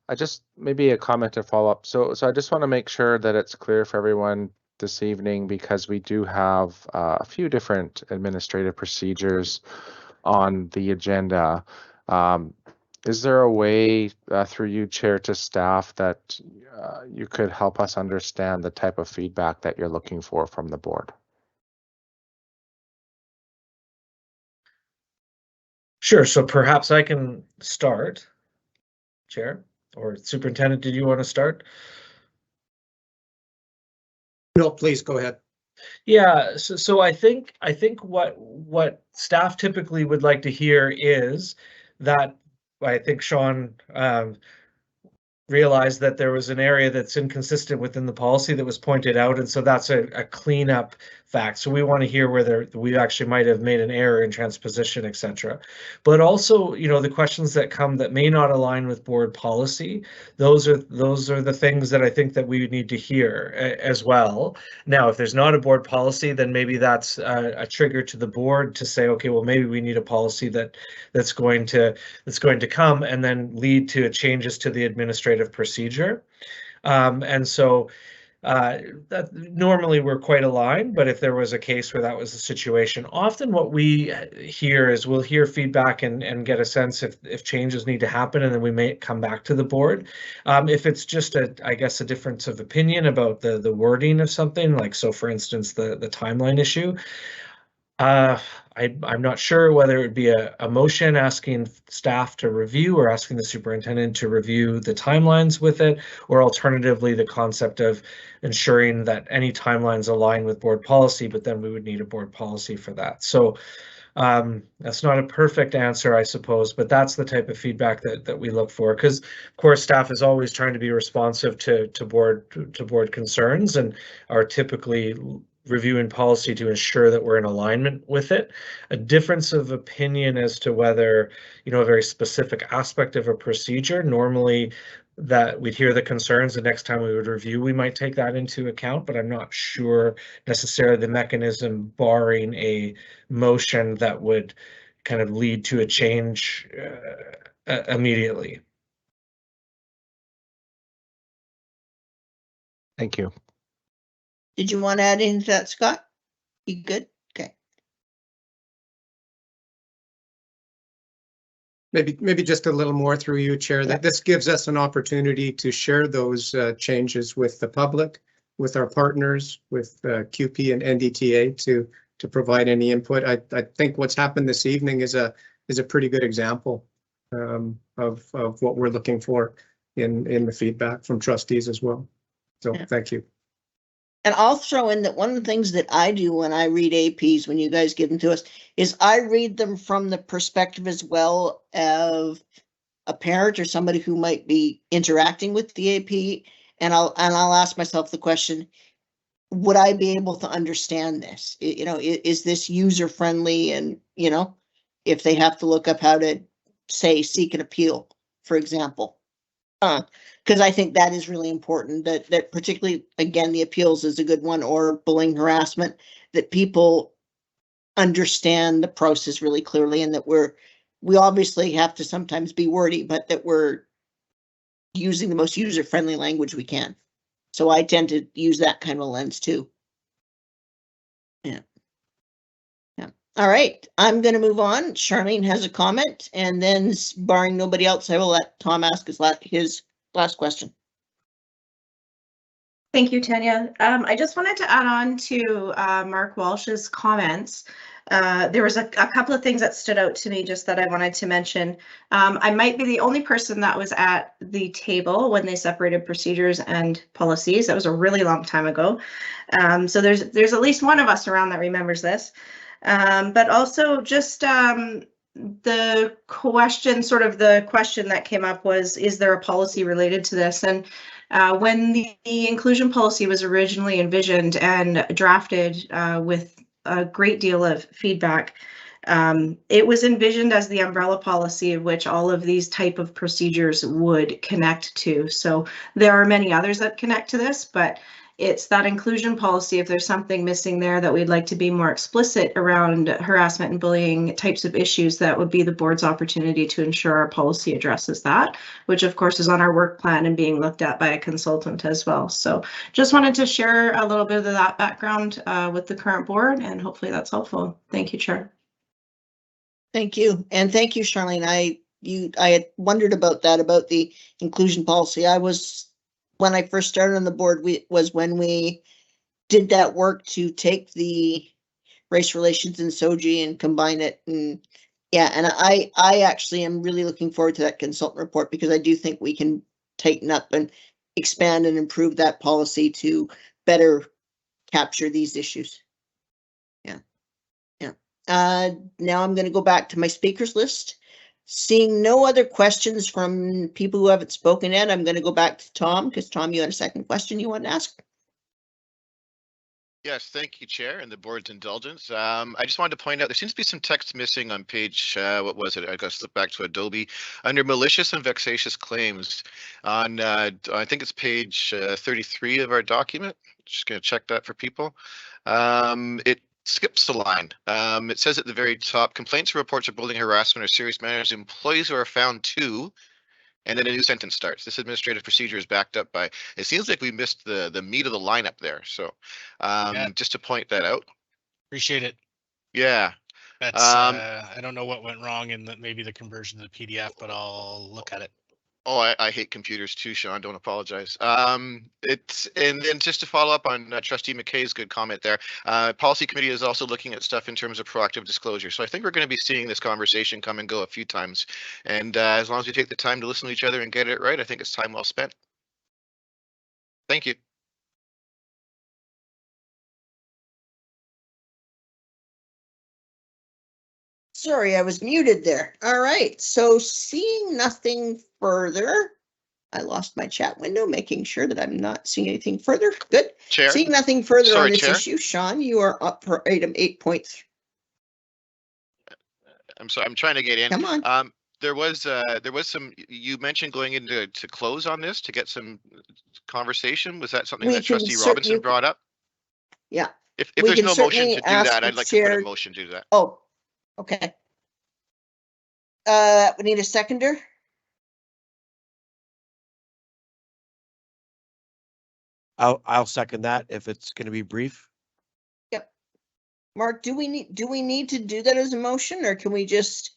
I just maybe a comment to follow up. So I just want to make sure that it's clear for everyone this evening, because we do have a few different administrative procedures on the agenda. Is there a way through you, Chair, to staff that you could help us understand the type of feedback that you're looking for from the board? Sure. So perhaps I can start, Chair, or Superintendent, did you want to start? No, please go ahead. Yeah, so I think what staff typically would like to hear is that I think Sean realized that there was an area that's inconsistent within the policy that was pointed out, and so that's a cleanup fact. So we want to hear whether we actually might have made an error in transposition, etc. But also, the questions that come that may not align with board policy, those are the things that I think that we need to hear as well. Now, if there's not a board policy, then maybe that's a trigger to the board to say, okay, well, maybe we need a policy that's going to come and then lead to changes to the administrative procedure. And so that normally we're quite aligned, but if there was a case where that was the situation, often what we hear is we'll hear feedback and get a sense if changes need to happen, and then we may come back to the board. If it's just I guess a difference of opinion about the wording of something, like, so for instance, the timeline issue, I'm not sure whether it would be a motion asking staff to review or asking the superintendent to review the timelines with it, or alternatively the concept of ensuring that any timelines align with board policy, but then we would need a board policy for that. So that's not a perfect answer, I suppose, but that's the type of feedback that we look for, because of course staff is always trying to be responsive to board concerns and are typically reviewing policy to ensure that we're in alignment with it. A difference of opinion as to whether, a very specific aspect of a procedure, normally that we'd hear the concerns the next time we would review, we might take that into account, but I'm not sure necessarily the mechanism barring a motion that would kind of lead to a change immediately. Thank you. Did you want to add into that, Scott? You good? Okay. Maybe just a little more through you, Chair, that this gives us an opportunity to share those changes with the public, with our partners, with QP and NDTA to provide any input. I think what's happened this evening is a pretty good example of what we're looking for in the feedback from trustees as well. So thank you. And I'll throw in that one of the things that I do when I read APs, when you guys give them to us, is I read them from the perspective as well of a parent or somebody who might be interacting with the AP. And I'll ask myself the question, would I be able to understand this? Is this user friendly? And, if they have to look up how to, say, seek an appeal, for example. Because I think that is really important, that particularly, again, the appeals is a good one, or bullying, harassment, that people understand the process really clearly, and that we obviously have to sometimes be wordy, but that we're using the most user-friendly language we can. So I tend to use that kind of a lens too. Yeah. All right, I'm going to move on. Charlene has a comment, and then barring nobody else, I will let Tom ask his last question. Thank you, Tanya. I just wanted to add on to Mark Walsh's comments. There was a couple of things that stood out to me just that I wanted to mention. I might be the only person that was at the table when they separated procedures and policies. That was a really long time ago. So there's at least one of us around that remembers this. But also just the question, the question that came up was, is there a policy related to this? And when the inclusion policy was originally envisioned and drafted with a great deal of feedback, it was envisioned as the umbrella policy of which all of these type of procedures would connect to. So there are many others that connect to this, but it's that inclusion policy. If there's something missing there that we'd like to be more explicit around harassment and bullying types of issues, that would be the board's opportunity to ensure our policy addresses that, which of course is on our work plan and being looked at by a consultant as well. So just wanted to share a little bit of that background with the current board, and hopefully that's helpful. Thank you, Chair. Thank you. And thank you, Charlene. I had wondered about that, about the inclusion policy. When I first started on the board, was when we did that work to take the race relations and SOGI and combine it. And yeah, and I actually am really looking forward to that consultant report, because I do think we can tighten up and expand and improve that policy to better capture these issues. Yeah. Now I'm going to go back to my speakers list. Seeing no other questions from people who haven't spoken yet, I'm going to go back to Tom, because Tom, you had a second question you want to ask? Yes, thank you, Chair, and the board's indulgence. I just wanted to point out there seems to be some text missing on page, what was it? I got to slip back to Adobe. Under malicious and vexatious claims on, I think it's page 33 of our document. Just going to check that for people. It skips the line. It says at the very top, complaints or reports of bullying, harassment, or serious matters, employees who are found to, and then a new sentence starts. This administrative procedure is backed up by, it seems like we missed the meat of the lineup there. So just to point that out. Appreciate it. Yeah. That's, I don't know what went wrong in maybe the conversion to the PDF, but I'll look at it. Oh, I hate computers too, Sean. Don't apologize. And then just to follow up on Trustee McKay's good comment there, Policy Committee is also looking at stuff in terms of proactive disclosure. So I think we're going to be seeing this conversation come and go a few times. And as long as we take the time to listen to each other and get it right, I think it's time well spent. Thank you. Sorry, I was muted there. All right, so seeing nothing further, I lost my chat window, making sure that I'm not seeing anything further. Good. Chair. Seeing nothing further Sorry, on this Chair. issue, Sean, you are up for item 8.3. I'm sorry, I'm trying to get in. Come on. There was some, you mentioned going into close on this to get some conversation. Was that something We that can Trustee Robinson brought up? Yeah. If We there's can no motion certainly to do ask that, the I'd like to put chair- a motion to do that. Oh, okay. We need a seconder. I'll second that if it's going to be brief. Yep. Mark, do we need to do that as a motion, or can we just?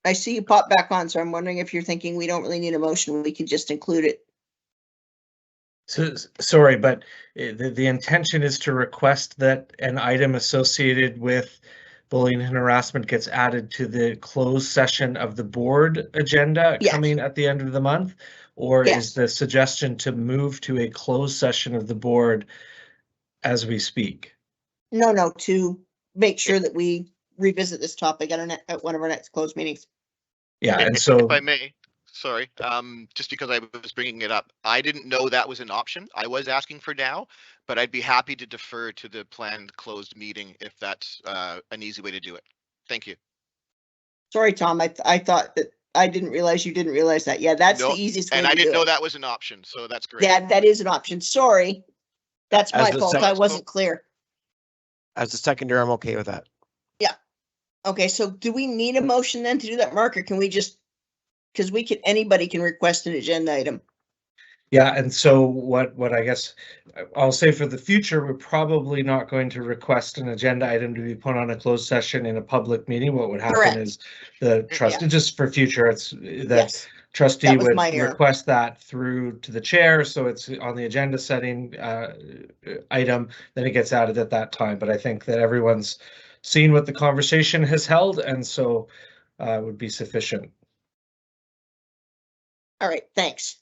I see you pop back on, so I'm wondering if you're thinking we don't really need a motion, we can just include it. So sorry, but the intention is to request that an item associated with bullying and harassment gets added to the closed session of the board agenda Yes. coming at the end of the month, or Yes. is the suggestion to move to a closed session of the board as we speak? No, to make sure that we revisit this topic at one of our next closed meetings. Yeah, and If so I may, sorry, just because I was bringing it up, I didn't know that was an option. I was asking for now, but I'd be happy to defer to the planned closed meeting if that's an easy way to do it. Thank you. Sorry, Tom, I thought that I didn't realize you didn't realize that. Yeah, that's No, the easiest way and to I do didn't know it. that was an option, so that's great. Yeah, that is an option. Sorry. That's As my the fault. sec- I wasn't clear. as a secondary, I'm okay with that. Okay, so do we need a motion then to do that, Mark, or can we just, because anybody can request an agenda item? Yeah, and so what I guess I'll say for the future, we're probably not going to request an agenda item to be put on a closed session in a public meeting. What would happen Correct. is the trustee, just for future, it's that Yes, trustee that was would my error. request that through to the chair, so it's on the agenda setting item, then it gets added at that time. But I think that everyone's seen what the conversation has held, and so would be sufficient. All right, thanks.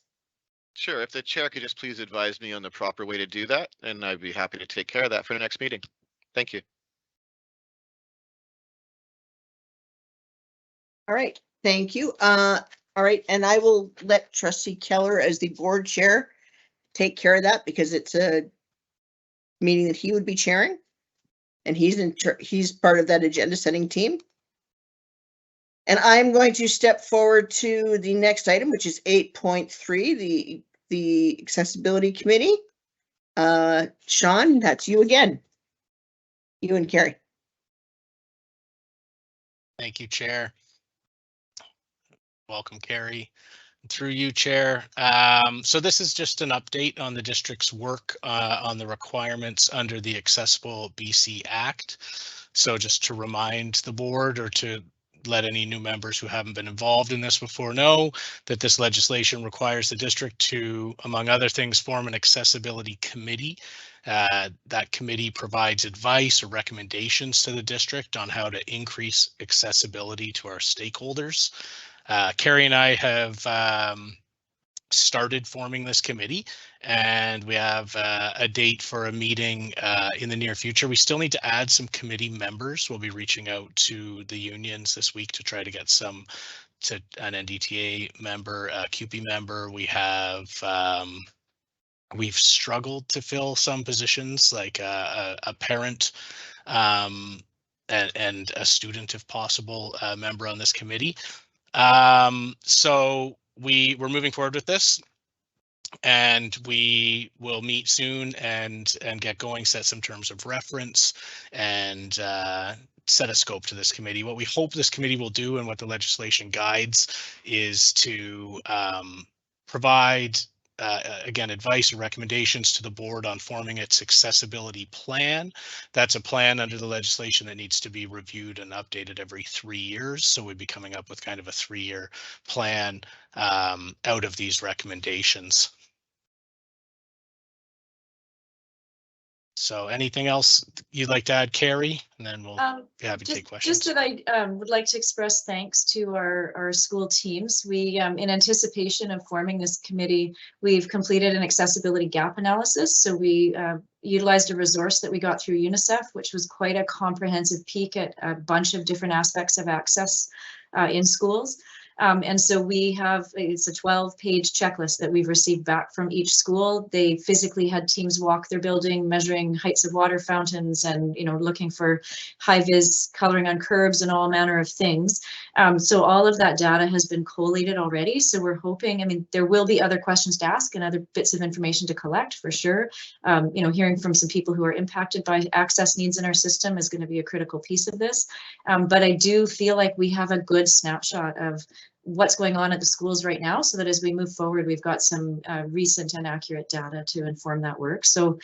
Sure, if the chair could just please advise me on the proper way to do that, and I'd be happy to take care of that for the next meeting. Thank you. All right, thank you. All right, and I will let Trustee Keller as the board chair take care of that because it's a meeting that he would be chairing. And he's part of that agenda setting team. And I'm going to step forward to the next item, which is 8.3, the accessibility committee. Sean, that's you again. You and Carrie. Thank you, Chair. Welcome, Carrie. Through you, Chair. So this is just an update on the district's work on the requirements under the Accessible BC Act. So just to remind the board, or to let any new members who haven't been involved in this before know that this legislation requires the district to, among other things, form an accessibility committee. That committee provides advice or recommendations to the district on how to increase accessibility to our stakeholders. Carrie and I have started forming this committee, and we have a date for a meeting in the near future. We still need to add some committee members. We'll be reaching out to the unions this week to try to get an NDTA member, a CUPE member. We have we've struggled to fill some positions like a parent and a student, if possible, member on this committee. So we're moving forward with this, and we will meet soon and get going, set some terms of reference, and set a scope to this committee. What we hope this committee will do, and what the legislation guides, is to provide again, advice and recommendations to the board on forming its accessibility plan. That's a plan under the legislation that needs to be reviewed and updated every 3 years. So we'd be coming up with kind of a 3-year plan out of these recommendations. So anything else you'd like to add, Carrie? And then we'll be happy to take questions. Just that I would like to express thanks to our school teams. We, in anticipation of forming this committee, we've completed an accessibility gap analysis. So we utilized a resource that we got through UNICEF, which was quite a comprehensive peek at a bunch of different aspects of access in schools. And so we have, it's a 12-page checklist that we've received back from each school. They physically had teams walk their building, measuring heights of water fountains and, looking for high-vis coloring on curbs and all manner of things. So all of that data has been collated already. So we're hoping, there will be other questions to ask and other bits of information to collect for sure. Hearing from some people who are impacted by access needs in our system is going to be a critical piece of this. But I do feel like we have a good snapshot of what's going on at the schools right now, so that as we move forward, we've got some recent and accurate data to inform that work. So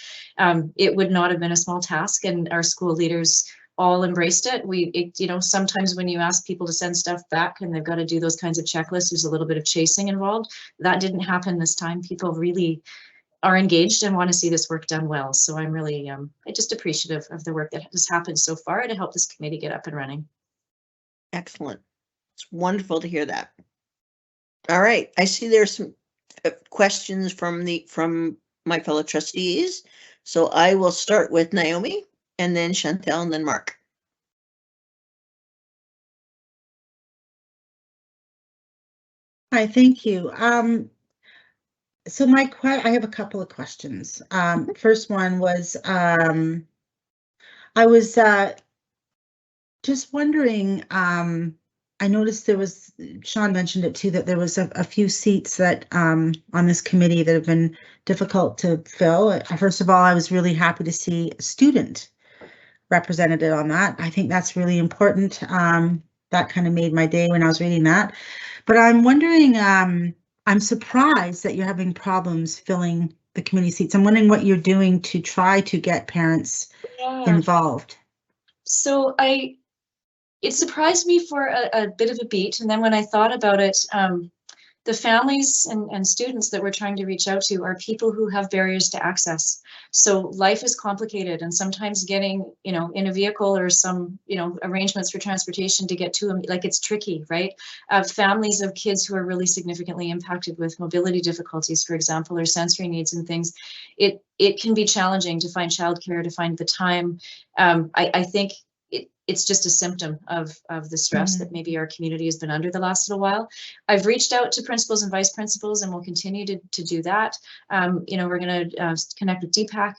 it would not have been a small task, and our school leaders all embraced it. Sometimes when you ask people to send stuff back and they've got to do those kinds of checklists, there's a little bit of chasing involved. That didn't happen this time. People really are engaged and want to see this work done well. So I'm really just appreciative of the work that has happened so far to help this committee get up and running. Excellent. It's wonderful to hear that. All right, I see there's some questions from my fellow trustees. So I will start with Naomi, and then Chantel, and then Mark. Hi, thank you. So I have a couple of questions. First one was, I was just wondering, I noticed Sean mentioned it too, that there was a few seats that on this committee that have been difficult to fill. First of all, I was really happy to see a student represented on that. I think that's really important. That kind of made my day when I was reading that. But I'm wondering, I'm surprised that you're having problems filling the committee seats. I'm wondering what you're doing to try to get parents involved. So it surprised me for a bit of a beat. And then when I thought about it, the families and students that we're trying to reach out to are people who have barriers to access. So life is complicated, and sometimes getting, in a vehicle or some, arrangements for transportation to get to them, like, it's tricky, right? Families of kids who are really significantly impacted with mobility difficulties, for example, or sensory needs and things, it can be challenging to find childcare, to find the time. I think it's just a symptom of the stress that maybe our community has been under the last little while. I've reached out to principals and vice principals, and we'll continue to do that. We're going to connect with Deepak.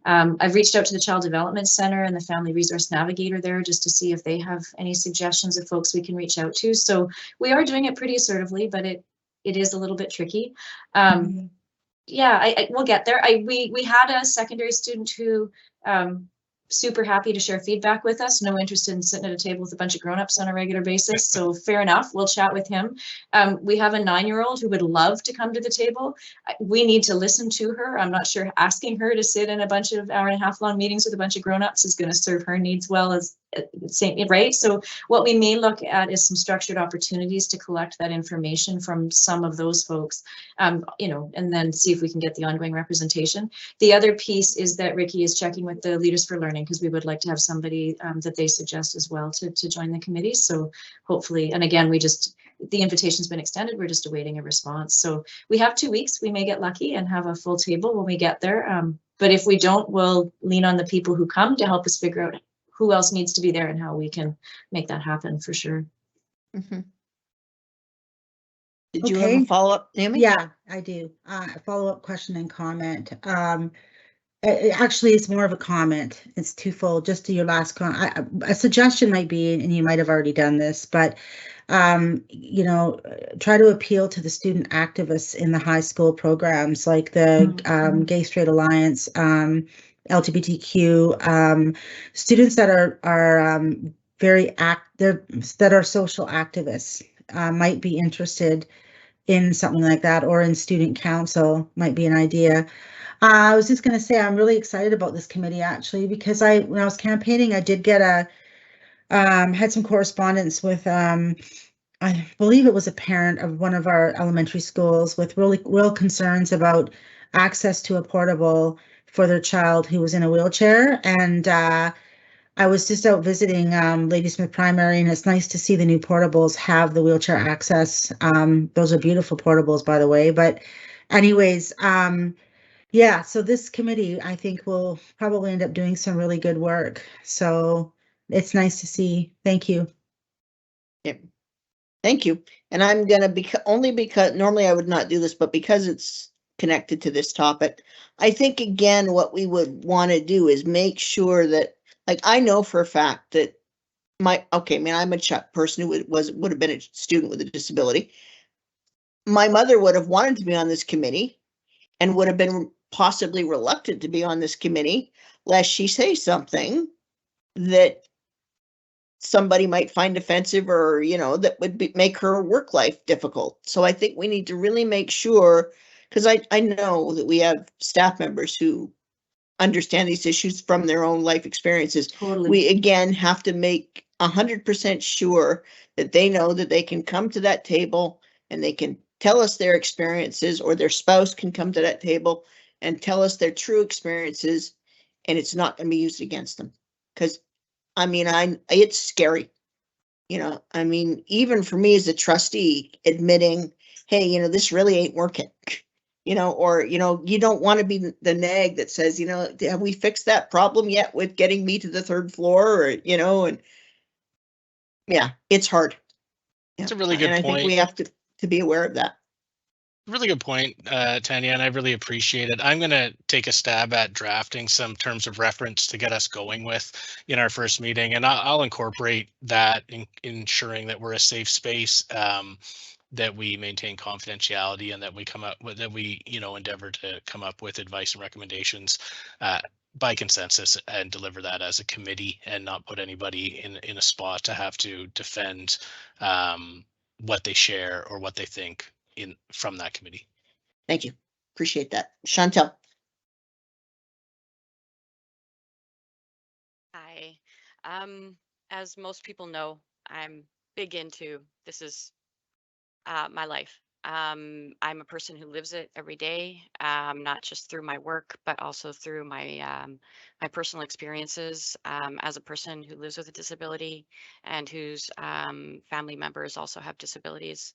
I've reached out to the Child Development Center and the Family Resource Navigator there just to see if they have any suggestions of folks we can reach out to. So we are doing it pretty assertively, but it is a little bit tricky. Yeah, we'll get there. We had a secondary student who super happy to share feedback with us, no interest in sitting at a table with a bunch of grown-ups on a regular basis. So fair enough, we'll chat with him. We have a 9-year-old who would love to come to the table. We need to listen to her. I'm not sure asking her to sit in a bunch of hour-and-a-half-long meetings with a bunch of grown-ups is going to serve her needs well, as same, right? So what we may look at is some structured opportunities to collect that information from some of those folks, and then see if we can get the ongoing representation. The other piece is that Ricky is checking with the Leaders for Learning, because we would like to have somebody that they suggest as well to join the committee. So hopefully, and again, the invitation's been extended. We're just awaiting a response. So we have 2 weeks. We may get lucky and have a full table when we get there. But if we don't, we'll lean on the people who come to help us figure out who else needs to be there and how we can make that happen, for sure. Did you have a follow-up, Naomi? Yeah, I do. A follow-up question and comment. Actually, it's more of a comment. It's twofold. Just to your last comment, a suggestion might be, and you might have already done this, but try to appeal to the student activists in the high school programs, like the Gay Straight Alliance, LGBTQ students that are that are social activists might be interested in something like that, or in student council might be an idea. I was just going to say I'm really excited about this committee, actually, because when I was campaigning, I did get had some correspondence with I believe it was a parent of one of our elementary schools with real concerns about access to a portable for their child who was in a wheelchair. And I was just out visiting Ladysmith Primary, and it's nice to see the new portables have the wheelchair access. Those are beautiful portables, by the way. But anyways, yeah, so this committee, I think, will probably end up doing some really good work. So it's nice to see. Thank you. Yeah. Thank you. And I'm going to only because normally I would not do this, but because it's connected to this topic, I think, again, what we would want to do is make sure that, like, I know for a fact that I'm a person who would have been a student with a disability. My mother would have wanted to be on this committee and would have been possibly reluctant to be on this committee, lest she say something that somebody might find offensive, or, that would make her work life difficult. So I think we need to really make sure, because I know that we have staff members who understand these issues from their own life experiences. Totally. We, again, have to make 100% sure that they know that they can come to that table and they can tell us their experiences, or their spouse can come to that table and tell us their true experiences, and it's not going to be used against them. Because, it's scary. Even for me as a trustee, admitting, hey, this really ain't working. Or, you don't want to be the nag that says, have we fixed that problem yet with getting me to the third floor? Or, and yeah, it's hard. It's a really good point. I think we have to be aware of that. Really good point, Tanya, and I really appreciate it. I'm going to take a stab at drafting some terms of reference to get us going with in our first meeting, and I'll incorporate that in ensuring that we're a safe space, that we maintain confidentiality, and that we endeavor to come up with advice and recommendations by consensus and deliver that as a committee and not put anybody in a spot to have to defend what they share or what they think from that committee. Thank you. Appreciate that. Chantel. Hi. As most people know, I'm big into this is my life. I'm a person who lives it every day, not just through my work, but also through my personal experiences as a person who lives with a disability and whose family members also have disabilities.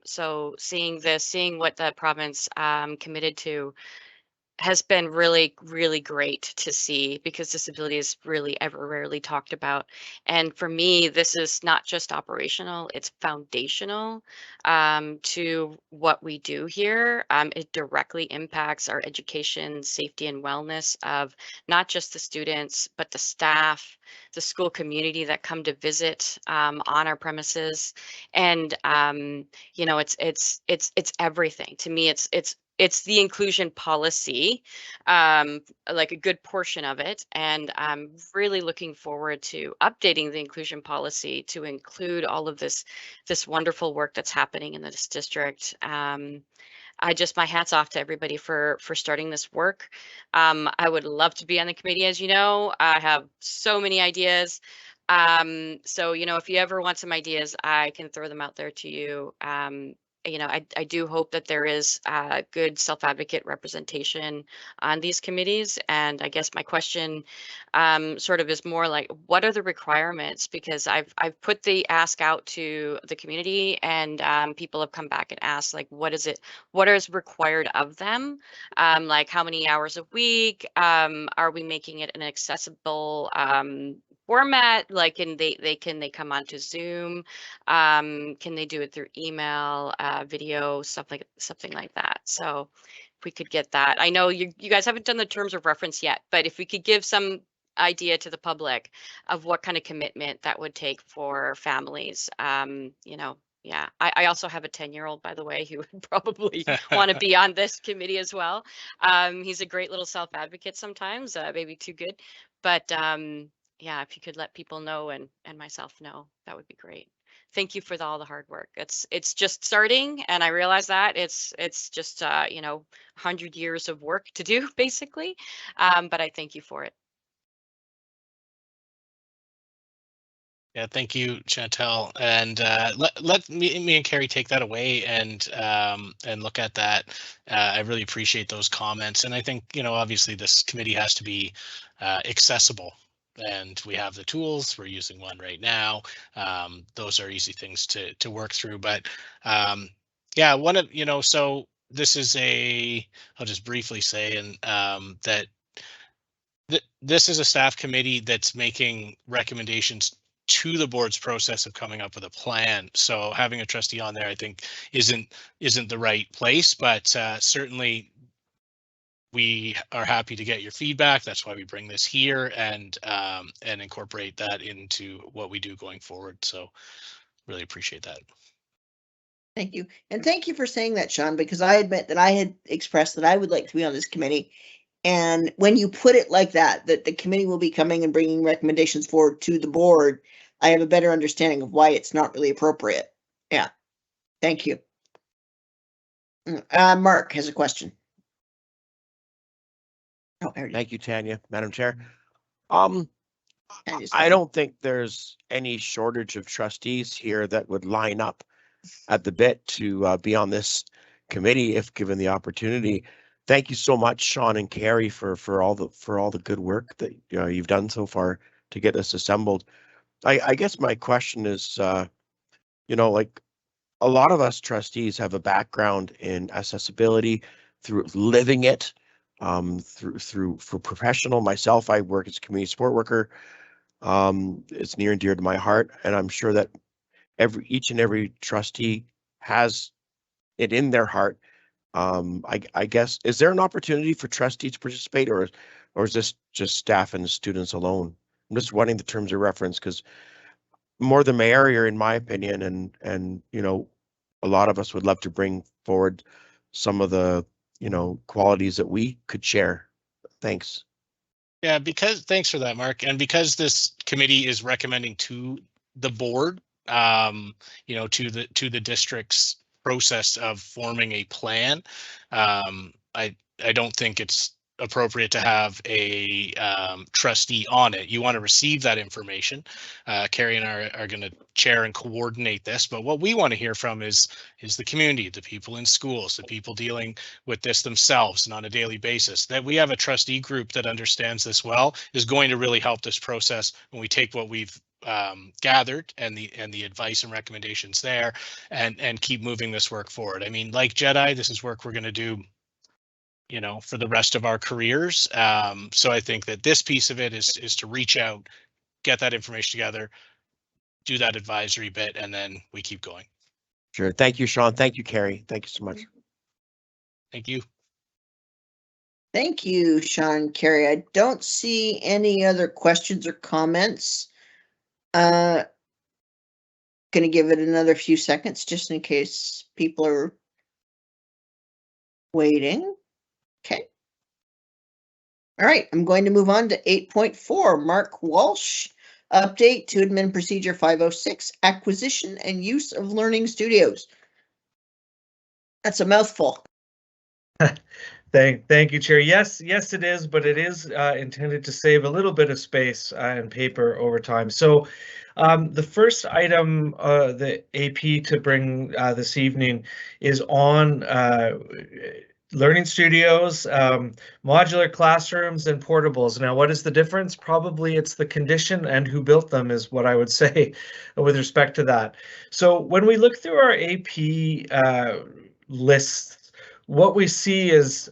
So seeing what the province committed to has been really, really great to see because disability is really ever rarely talked about. And for me, this is not just operational, it's foundational to what we do here. It directly impacts our education, safety, and wellness of not just the students, but the staff, the school community that come to visit on our premises. And you know, it's everything. To me, it's the inclusion policy, like a good portion of it. And I'm really looking forward to updating the inclusion policy to include all of this wonderful work that's happening in this district. My hat's off to everybody for starting this work. I would love to be on the committee, as you know. I have so many ideas. So, you know, if you ever want some ideas, I can throw them out there to you. You know, I do hope that there is good self-advocate representation on these committees. And I guess my question sort of is more like, what are the requirements? Because I've put the ask out to the community, and people have come back and asked, like, what is required of them? Like, how many hours a week? Are we making it an accessible format? Like, can they come onto Zoom? Can they do it through email, video, something like that? So if we could get that. I know you guys haven't done the terms of reference yet, but if we could give some idea to the public of what kind of commitment that would take for families, you know. Yeah, I also have a 10-year-old, by the way, who would probably want to be on this committee as well. He's a great little self-advocate sometimes, maybe too good, but yeah, if you could let people know and myself know, that would be great. Thank you for all the hard work. It's just starting, and I realize that it's just you know, 100 years of work to do basically, but I thank you for it. Yeah, thank you, Chantel. And let me and Carrie take that away and look at that. I really appreciate those comments, and I think, you know, obviously this committee has to be accessible. And we have the tools. We're using one right now. Those are easy things to work through. But yeah, one of, you know, so this is I'll just briefly say, and that this is a staff committee that's making recommendations to the board's process of coming up with a plan. So having a trustee on there, I think, isn't the right place, but certainly we are happy to get your feedback. That's why we bring this here and incorporate that into what we do going forward. So really appreciate that. Thank you. And thank you for saying that, Sean, because I admit that I had expressed that I would like to be on this committee. And when you put it like that the committee will be coming and bringing recommendations forward to the board, I have a better understanding of why it's not really appropriate. Yeah. Thank you. Mark has a question. Oh, thank you, Tanya, Madam Chair. I don't think there's any shortage of trustees here that would line up at the bit to be on this committee if given the opportunity. Thank you so much, Sean and Carrie, for all the good work that you've done so far to get us assembled. I guess my question is, you know, like a lot of us trustees have a background in accessibility through living it, for professional. Myself, I work as a community support worker. It's near and dear to my heart, and I'm sure that each and every trustee has it in their heart. I guess, is there an opportunity for trustees to participate, or is this just staff and students alone? I'm just wanting the terms of reference, because more the merrier, in my opinion, and you know, a lot of us would love to bring forward some of the, you know, qualities that we could share. Thanks. Yeah, thanks for that, Mark. And because this committee is recommending to the board, you know, to the district's process of forming a plan, I don't think it's appropriate to have a trustee on it. You want to receive that information. Carrie and I are going to chair and coordinate this, but what we want to hear from is the community, the people in schools, the people dealing with this themselves and on a daily basis. That we have a trustee group that understands this well is going to really help this process when we take what we've gathered and the advice and recommendations there and keep moving this work forward. I mean, like Jedi, this is work we're going to do, you know, for the rest of our careers. So I think that this piece of it is to reach out, get that information together, do that advisory bit, and then we keep going. Sure. Thank you, Sean. Thank you, Carrie. Thank you so much. Thank you. Thank you, Sean, Carrie. I don't see any other questions or comments. Gonna give it another few seconds just in case people are waiting. Okay. All right, I'm going to move on to 8.4. Mark Walsh, update to admin procedure 506, acquisition and use of learning studios. That's a mouthful. Thank you, Chair. Yes, it is, but it is intended to save a little bit of space and paper over time. So the first item the AP to bring this evening is on learning studios, modular classrooms, and portables. Now, what is the difference? Probably it's the condition and who built them is what I would say with respect to that. So when we look through our AP lists, what we see is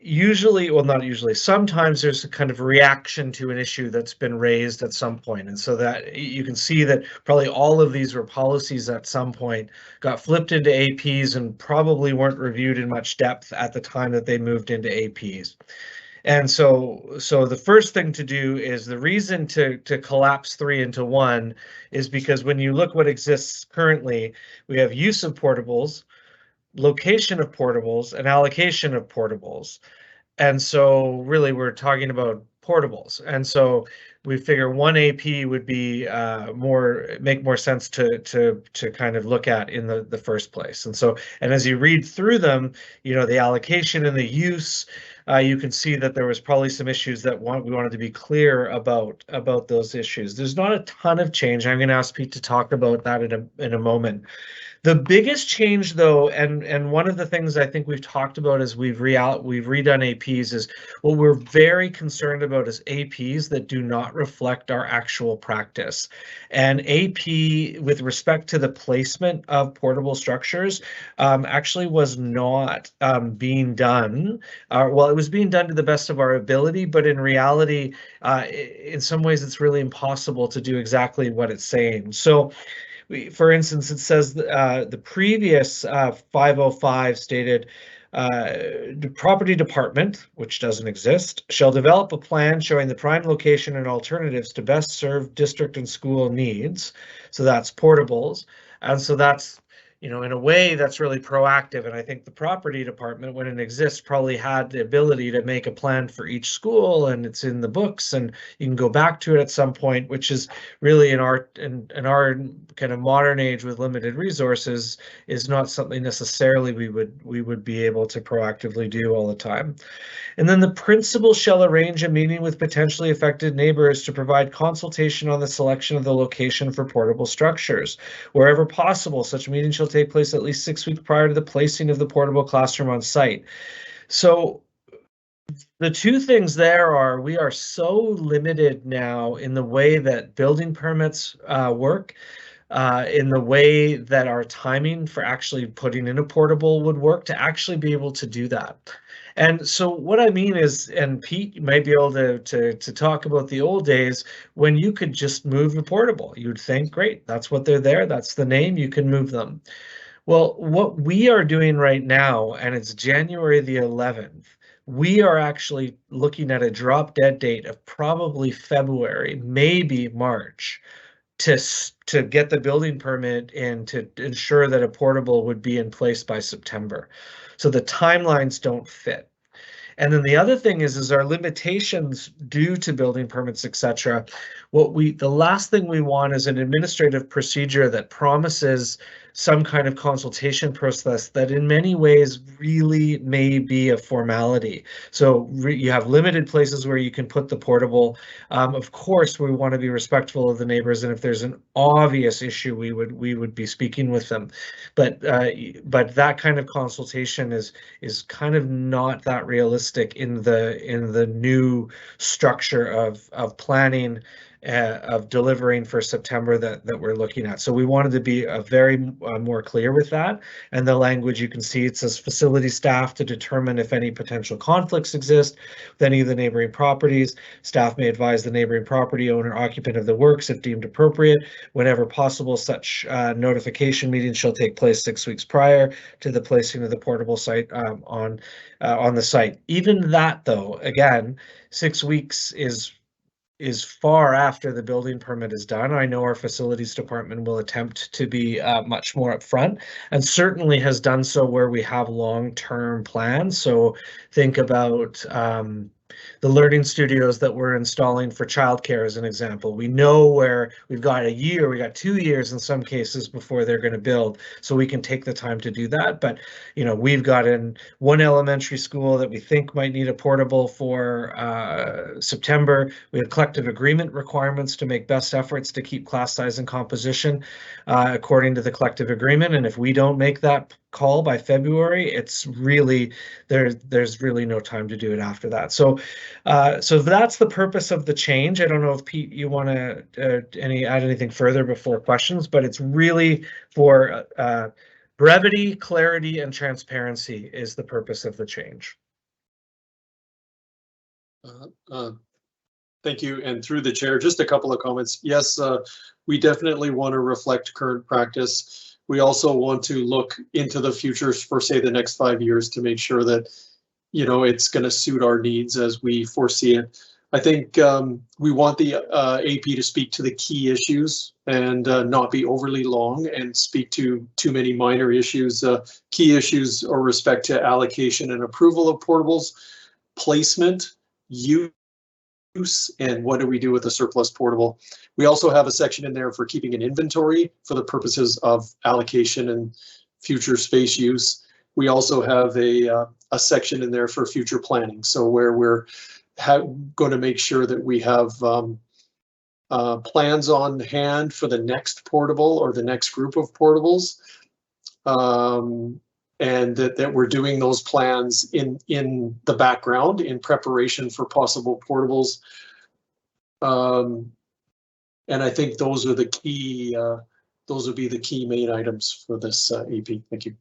usually, well, not usually, sometimes there's a kind of reaction to an issue that's been raised at some point. And so that you can see that probably all of these were policies at some point got flipped into APs and probably weren't reviewed in much depth at the time that they moved into APs. And so the first thing to do is the reason to collapse 3 into 1 is because when you look what exists currently, we have use of portables, location of portables, and allocation of portables. And so really we're talking about portables. And so we figure one AP would be make more sense to kind of look at in the first place. And so, and as you read through them, you know, the allocation and the use, you can see that there was probably some issues that we wanted to be clear about those issues. There's not a ton of change. I'm going to ask Pete to talk about that in a moment. The biggest change, though, and one of the things I think we've talked about as we've redone APs is what we're very concerned about is APs that do not reflect our actual practice. And AP, with respect to the placement of portable structures, actually was not being done. Well, it was being done to the best of our ability, but in reality, in some ways, it's really impossible to do exactly what it's saying. So, for instance, it says the previous 505 stated the property department, which doesn't exist, shall develop a plan showing the prime location and alternatives to best serve district and school needs. So that's portables. And so that's, you know, in a way that's really proactive. And I think the property department, when it exists, probably had the ability to make a plan for each school, and it's in the books and you can go back to it at some point, which is really in our kind of modern age with limited resources is not something necessarily we would be able to proactively do all the time. And then the principal shall arrange a meeting with potentially affected neighbors to provide consultation on the selection of the location for portable structures. Wherever possible, such meeting shall take place at least 6 weeks prior to the placing of the portable classroom on site. So the two things there are, we are so limited now in the way that building permits work, in the way that our timing for actually putting in a portable would work to actually be able to do that. And so what I mean is, and Pete, you might be able to talk about the old days when you could just move the portable. You'd think, great, that's what they're there, that's the name, you can move them. Well, what we are doing right now, and it's January the 11th, we are actually looking at a drop dead date of probably February, maybe March, to get the building permit and to ensure that a portable would be in place by September. So the timelines don't fit. And then the other thing is our limitations due to building permits, etc. The last thing we want is an administrative procedure that promises some kind of consultation process that in many ways really may be a formality. So you have limited places where you can put the portable. Of course, we want to be respectful of the neighbors, and if there's an obvious issue, we would be speaking with them. But that kind of consultation is kind of not that realistic in the new structure of planning, of delivering for September that we're looking at. So we wanted to be very more clear with that. And the language, you can see it says facility staff to determine if any potential conflicts exist with any of the neighboring properties. Staff may advise the neighboring property owner occupant of the works if deemed appropriate. Whenever possible, such notification meetings shall take place 6 weeks prior to the placing of the portable site on the site. Even that, though, again, 6 weeks is far after the building permit is done. I know our facilities department will attempt to be much more upfront, and certainly has done so where we have long-term plans. So think about the learning studios that we're installing for childcare as an example. We know where we've got a year, we got 2 years in some cases before they're going to build, so we can take the time to do that. But you know, we've got in one elementary school that we think might need a portable for September. We have collective agreement requirements to make best efforts to keep class size and composition according to the collective agreement, and if we don't make that call by February, it's really there's really no time to do it after that. So that's the purpose of the change. I don't know if Pete, you want to add anything further before questions, but it's really for brevity, clarity, and transparency is the purpose of the change. Thank you. And through the chair, just a couple of comments. Yes, we definitely want to reflect current practice. We also want to look into the future for, say, the next 5 years to make sure that, you know, it's going to suit our needs as we foresee it. I think we want the AP to speak to the key issues and not be overly long and speak to too many minor issues. Key issues are respect to allocation and approval of portables, placement, use, and what do we do with the surplus portable. We also have a section in there for keeping an inventory for the purposes of allocation and future space use. We also have a section in there for future planning. So where we're going to make sure that we have plans on hand for the next portable or the next group of portables. And that we're doing those plans in the background in preparation for possible portables. And I think those are the key, those would be the key main items for this AP. Thank you.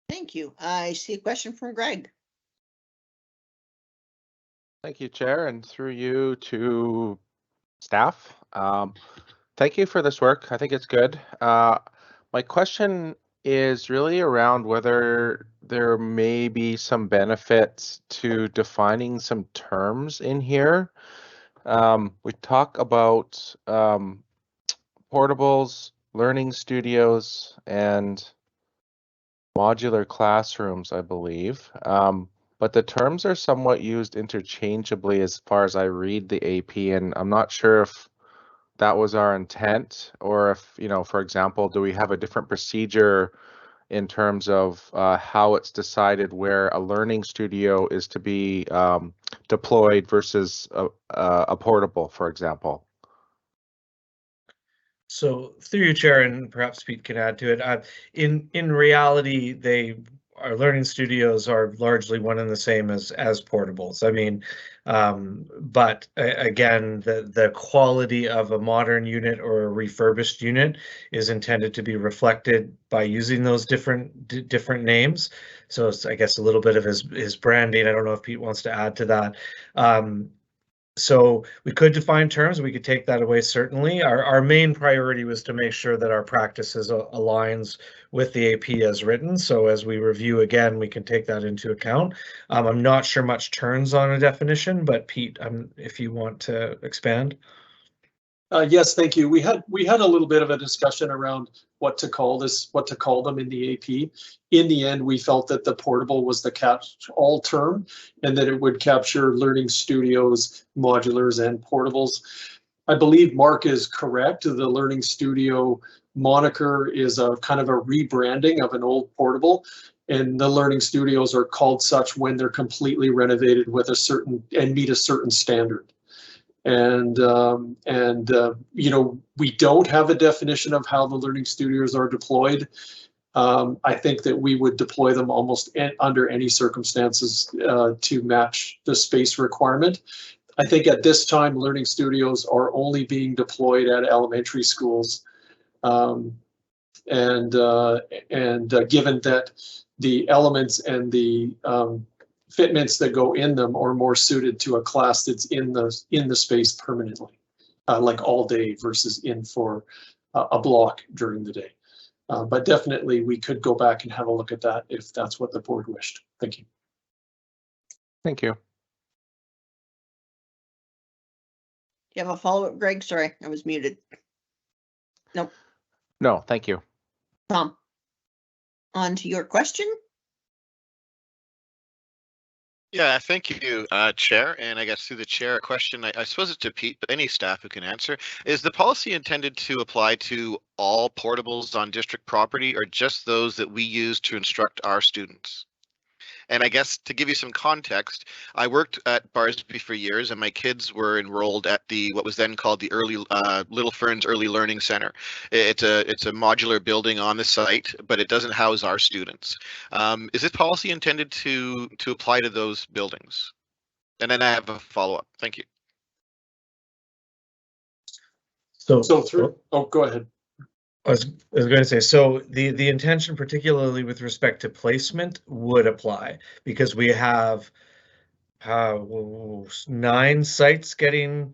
Thank you. I see a question from Greg. Thank you, Chair, and through you to staff. Thank you for this work. I think it's good. My question is really around whether there may be some benefits to defining some terms in here. We talk about portables, learning studios, and modular classrooms, I believe. But the terms are somewhat used interchangeably as far as I read the AP, and I'm not sure if that was our intent, or if, you know, for example, do we have a different procedure in terms of how it's decided where a learning studio is to be deployed versus a portable, for example? So through you, Chair, and perhaps Pete can add to it. In reality, our learning studios are largely one and the same as portables. I mean, but again, the quality of a modern unit or a refurbished unit is intended to be reflected by using those different names. So it's, I guess, a little bit of his branding. I don't know if Pete wants to add to that. So we could define terms, we could take that away, certainly. Our main priority was to make sure that our practices aligns with the AP as written. So as we review again, we can take that into account. I'm not sure much turns on a definition, but Pete, if you want to expand. Yes, thank you. We had a little bit of a discussion around what to call them in the AP. In the end, we felt that the portable was the catch-all term, and that it would capture learning studios, modulars, and portables. I believe Mark is correct. The Learning Studio moniker is a kind of a rebranding of an old portable, and the Learning Studios are called such when they're completely renovated with and meet a certain standard. And you know, we don't have a definition of how the Learning Studios are deployed. I think that we would deploy them almost under any circumstances to match the space requirement. I think at this time, Learning Studios are only being deployed at elementary schools. Given that the elements and the fitments that go in them are more suited to a class that's in the space permanently, like all day versus in for a block during the day. But definitely we could go back and have a look at that if that's what the board wished. Thank you. Thank you. You have a follow-up, Greg? Sorry, I was muted. Nope. No, thank you. Tom, on to your question. Yeah, thank you, Chair. And I guess through the chair, a question, I suppose it's to Pete, but any staff who can answer. Is the policy intended to apply to all portables on district property or just those that we use to instruct our students? And I guess to give you some context, I worked at Barsby for years, and my kids were enrolled at what was then called the Little Ferns Early Learning Center. It's a modular building on the site, but it doesn't house our students. Is this policy intended to apply to those buildings? And then I have a follow-up. Thank you. So go ahead. I was going to say, so the intention, particularly with respect to placement, would apply because we have 9 sites getting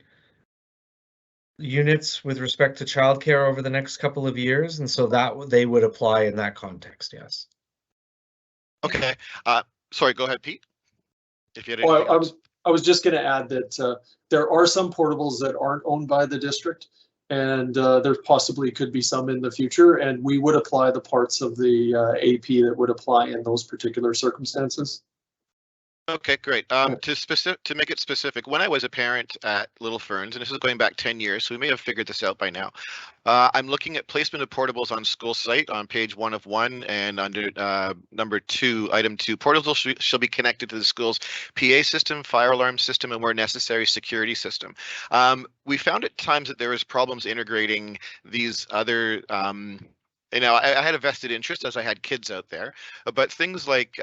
units with respect to childcare over the next couple of years, and so that they would apply in that context. Yes. Okay. Sorry. Go ahead, Pete. If you had I was just going to add that there are some portables that aren't owned by the district. And there possibly could be some in the future, and we would apply the parts of the AP that would apply in those particular circumstances. Okay, great. To make it specific, when I was a parent at Little Ferns, and this is going back 10 years, so we may have figured this out by now. I'm looking at placement of portables on school site on page 1 of 1, and under number 2, item 2, portables shall be connected to the school's PA system, fire alarm system, and where necessary, security system. We found at times that there was problems integrating these other you know, I had a vested interest as I had kids out there, but things like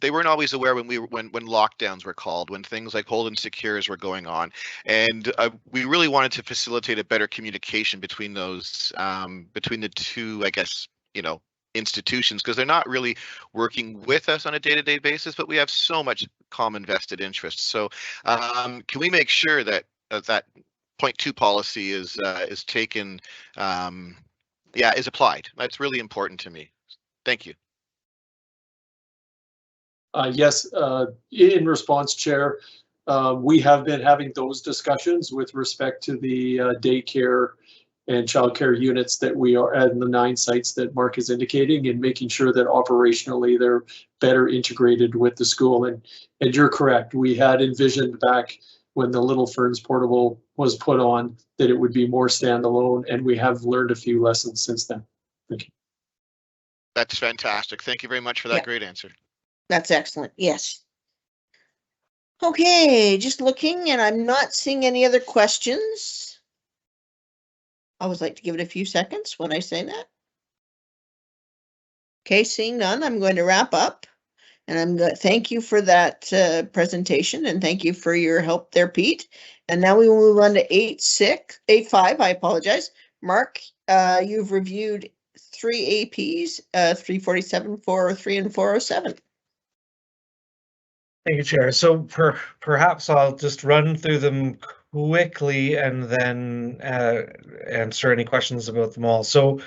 they weren't always aware when lockdowns were called, when things like hold and secures were going on, and we really wanted to facilitate a better communication between those between the two, I guess, you know, institutions, because they're not really working with us on a day-to-day basis, but we have so much common vested interest. So can we make sure that that point 2 policy is taken is applied? That's really important to me. Thank you. Yes, in response, Chair, we have been having those discussions with respect to the daycare and childcare units that we are at in the 9 sites that Mark is indicating, and making sure that operationally they're better integrated with the school. And you're correct, we had envisioned back when the Little Ferns portable was put on that it would be more standalone, and we have learned a few lessons since then. Thank you. That's fantastic. Thank you very much for that great answer. That's excellent. Yes. Okay, just looking, and I'm not seeing any other questions. I always like to give it a few seconds when I say that. Okay, seeing none, I'm going to wrap up. And I'm going to thank you for that presentation, and thank you for your help there, Pete. And now we will move on to 8.5. I apologize. Mark, you've reviewed 3 APs, 347, 403, and 407. Thank you, Chair. So perhaps I'll just run through them quickly and then answer any questions about them all. So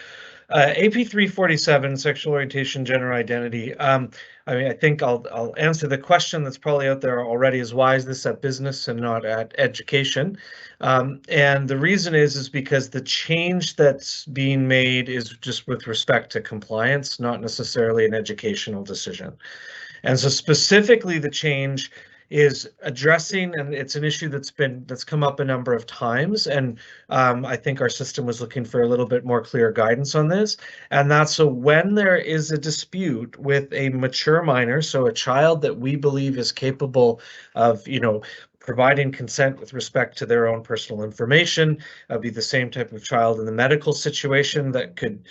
AP 347, sexual orientation, gender identity. I mean, I think I'll answer the question that's probably out there already is why is this at business and not at education? And the reason is because the change that's being made is just with respect to compliance, not necessarily an educational decision. And so specifically the change is addressing, and it's an issue that's come up a number of times, and I think our system was looking for a little bit more clear guidance on this. And that's so when there is a dispute with a mature minor, so a child that we believe is capable of, providing consent with respect to their own personal information, be the same type of child in the medical situation that could,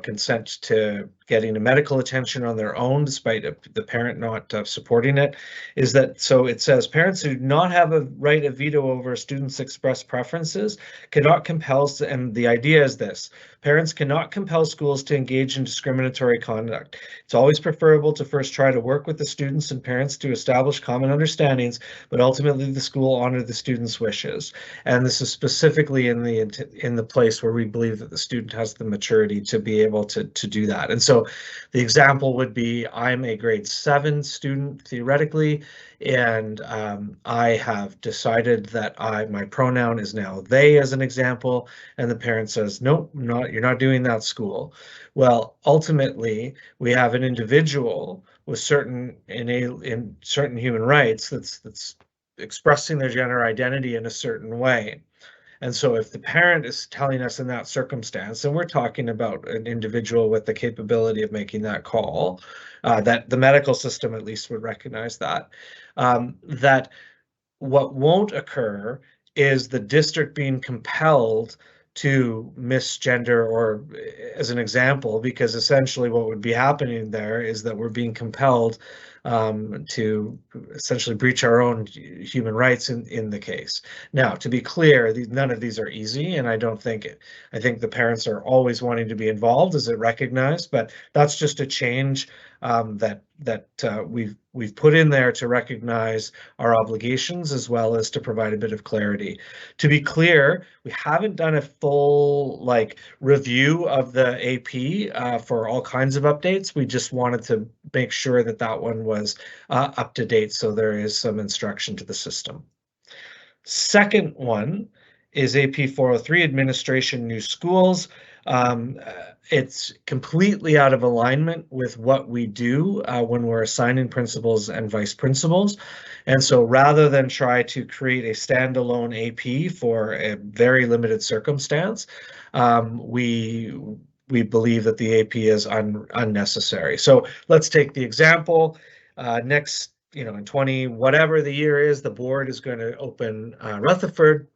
consent to getting a medical attention on their own despite the parent not supporting it, is that, so it says parents who do not have a right of veto over a student's express preferences cannot compel, and the idea is this, parents cannot compel schools to engage in discriminatory conduct. It's always preferable to first try to work with the students and parents to establish common understandings, but ultimately the school honor the student's wishes. And this is specifically in the place where we believe that the student has the maturity to be able to do that. And so the example would be, I'm a grade 7 student theoretically, and I have decided that my pronoun is now they, as an example, and the parent says, nope, you're not doing that, school. Well, ultimately, we have an individual with certain human rights that's expressing their gender identity in a certain way. And so if the parent is telling us in that circumstance, and we're talking about an individual with the capability of making that call, that the medical system at least would recognize that, that what won't occur is the district being compelled to misgender, or as an example, because essentially what would be happening there is that we're being compelled to essentially breach our own human rights in the case. Now, to be clear, none of these are easy, and I think the parents are always wanting to be involved, is it recognized, but that's just a change that we've put in there to recognize our obligations as well as to provide a bit of clarity. To be clear, we haven't done a full review of the AP for all kinds of updates. We just wanted to make sure that one was up to date, so there is some instruction to the system. Second one is AP 403, Administration New Schools. It's completely out of alignment with what we do when we're assigning principals and vice principals. And so rather than try to create a standalone AP for a very limited circumstance, we believe that the AP is unnecessary. So let's take the example. Next, in 20, whatever the year is, the board is going to open Rutherford.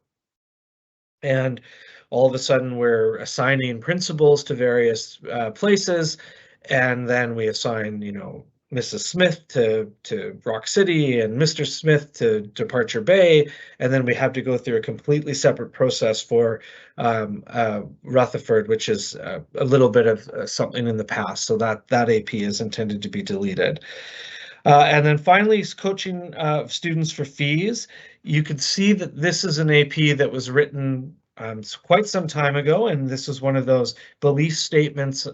And all of a sudden we're assigning principals to various places, and then we assign, Mrs. Smith to Rock City and Mr. Smith to Departure Bay, and then we have to go through a completely separate process for Rutherford, which is a little bit of something in the past, so that AP is intended to be deleted. And then finally, coaching students for fees. You can see that this is an AP that was written quite some time ago, and this is one of those belief statements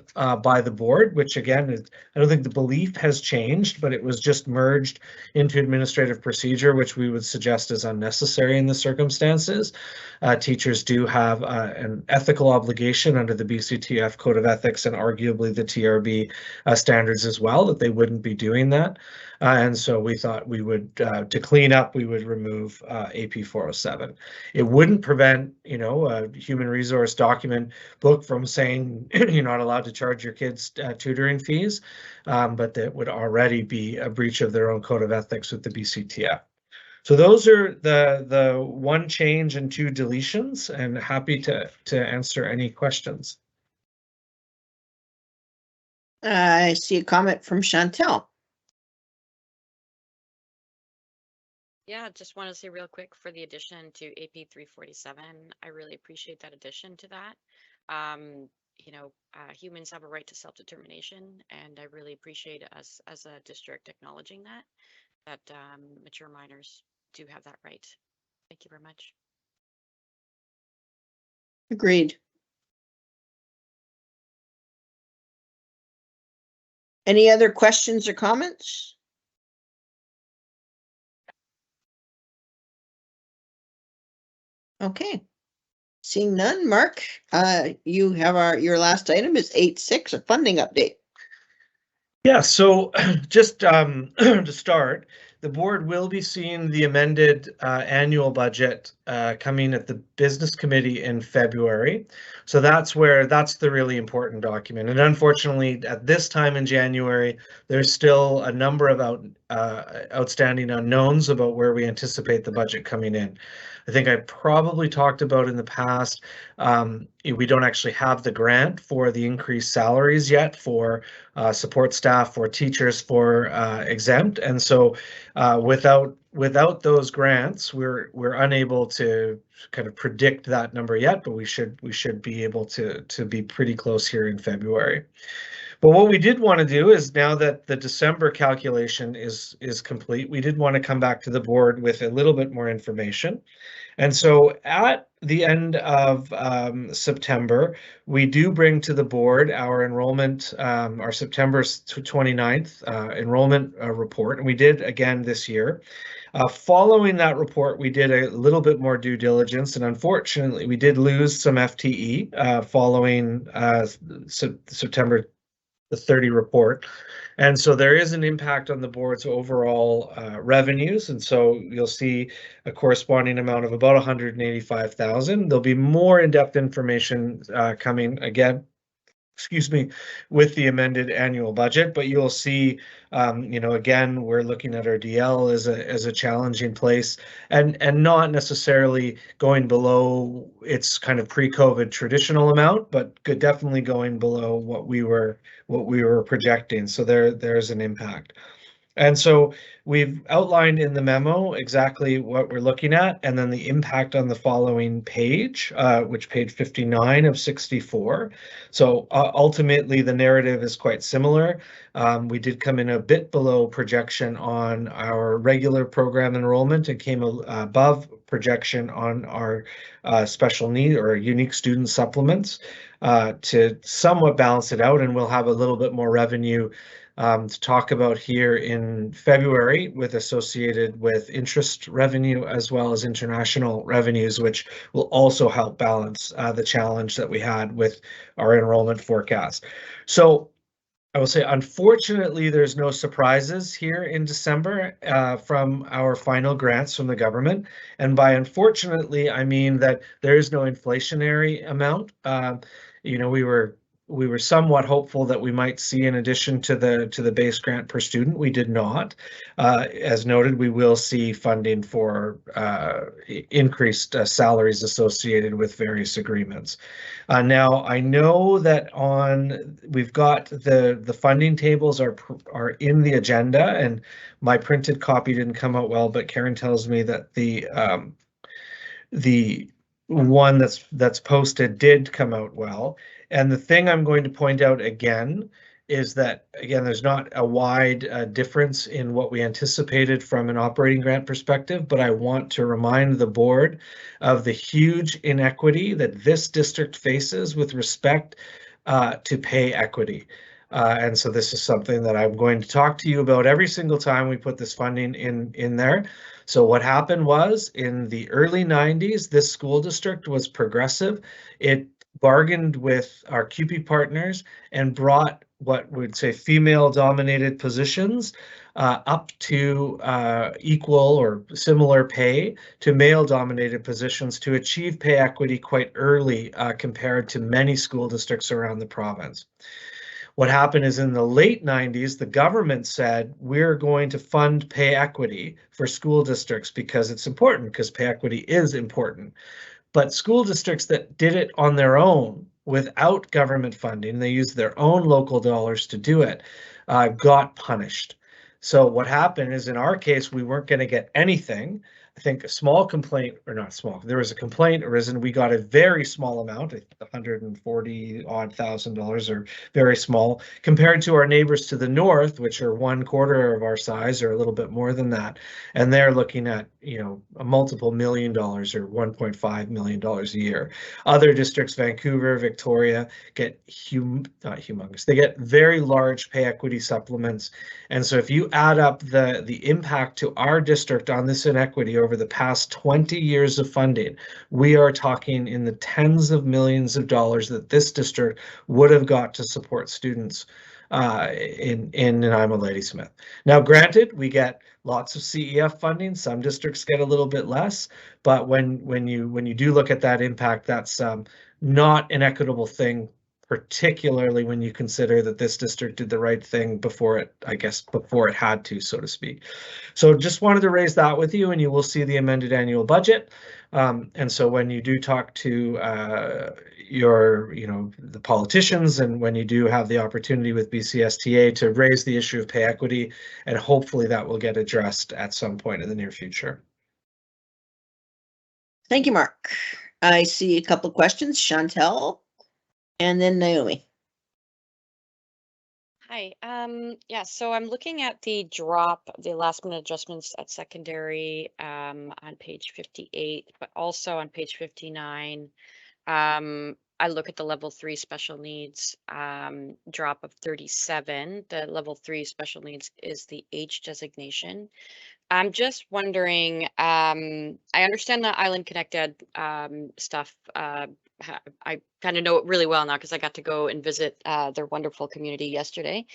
by the board, which again, I don't think the belief has changed, but it was just merged into administrative procedure, which we would suggest is unnecessary in the circumstances. Teachers do have an ethical obligation under the BCTF Code of Ethics and arguably the TRB standards as well, that they wouldn't be doing that. And so we thought we would, to clean up, we would remove AP 407. It wouldn't prevent, a human resource document book from saying you're not allowed to charge your kids tutoring fees, but that would already be a breach of their own code of ethics with the BCTF. So those are the one change and 2 deletions, and happy to answer any questions. I see a comment from Chantel. Yeah, just want to say real quick for the addition to AP 347, I really appreciate that addition to that. Humans have a right to self-determination, and I really appreciate us as a district acknowledging that mature minors do have that right. Thank you very much. Agreed. Any other questions or comments? Okay. Seeing none, Mark, you have your last item is 8.6, a funding update. Yeah, so just to start, the board will be seeing the amended annual budget coming at the business committee in February. So that's the really important document. And unfortunately, at this time in January, there's still a number of outstanding unknowns about where we anticipate the budget coming in. I think I probably talked about in the past, we don't actually have the grant for the increased salaries yet for support staff, for teachers, for exempt, and so without those grants, we're unable to kind of predict that number yet, but we should be able to be pretty close here in February. But what we did want to do is, now that the December calculation is complete, we did want to come back to the board with a little bit more information. And so at the end of September, we do bring to the board our enrollment, our September 29th enrollment report, and we did again this year. Following that report, we did a little bit more due diligence, and unfortunately, we did lose some FTE following September the 30 report. And so there is an impact on the board's overall revenues. And so you'll see a corresponding amount of about 185,000. There'll be more in-depth information coming again, with the amended annual budget, but you'll see, again, we're looking at our DL as a challenging place, and not necessarily going below its kind of pre-COVID traditional amount, but definitely going below what we were projecting. So there's an impact. And so we've outlined in the memo exactly what we're looking at, and then the impact on the following page, which page 59 of 64. So ultimately, the narrative is quite similar. We did come in a bit below projection on our regular program enrollment and came above projection on our special need or unique student supplements to somewhat balance it out, and we'll have a little bit more revenue to talk about here in February, associated with interest revenue as well as international revenues, which will also help balance the challenge that we had with our enrollment forecast. So I will say, unfortunately, there's no surprises here in December from our final grants from the government. And by unfortunately, I mean that there is no inflationary amount. We were somewhat hopeful that we might see, in addition to the base grant per student, we did not. As noted, we will see funding for increased salaries associated with various agreements. Now, I know that we've got the funding tables are in the agenda, and my printed copy didn't come out well, but Karen tells me that the one that's posted did come out well. And the thing I'm going to point out again is that, again, there's not a wide difference in what we anticipated from an operating grant perspective, but I want to remind the board of the huge inequity that this district faces with respect to pay equity. And so this is something that I'm going to talk to you about every single time we put this funding in there. So what happened was, in the early 90s, this school district was progressive. It bargained with our CUPE partners and brought what we'd say female-dominated positions up to equal or similar pay to male-dominated positions to achieve pay equity quite early compared to many school districts around the province. What happened is, in the late 90s, the government said, we're going to fund pay equity for school districts because it's important, because pay equity is important. But school districts that did it on their own without government funding, they used their own local dollars to do it, got punished. So what happened is, in our case, we weren't going to get anything. I think a small complaint, or not small, there was a complaint arisen. We got a very small amount, $140 odd thousand, or very small, compared to our neighbors to the north, which are 1/4 of our size or a little bit more than that. And they're looking at, you know, a multiple $1 million or $1.5 million a year. Other districts, Vancouver, Victoria, get not humongous. They get very large pay equity supplements. And so if you add up the impact to our district on this inequity over the past 20 years of funding, we are talking in the tens of millions of dollars that this district would have got to support students in Nanaimo Ladysmith. Now, granted, we get lots of CEF funding. Some districts get a little bit less, but when you do look at that impact, that's not an equitable thing, particularly when you consider that this district did the right thing before it, I guess, before it had to, so to speak. So just wanted to raise that with you, and you will see the amended annual budget. And so when you do talk to the politicians, and when you do have the opportunity with BCSTA to raise the issue of pay equity, and hopefully that will get addressed at some point in the near future. Thank you, Mark. I see a couple of questions. Chantel, and then Naomi. Hi. Yeah, so I'm looking at the drop, the last minute adjustments at secondary on page 58, but also on page 59. I look at the level 3 special needs drop of 37. The level 3 special needs is the H designation. I'm just wondering, I understand the Island Connected stuff. I kind of know it really well now because I got to go and visit their wonderful community yesterday.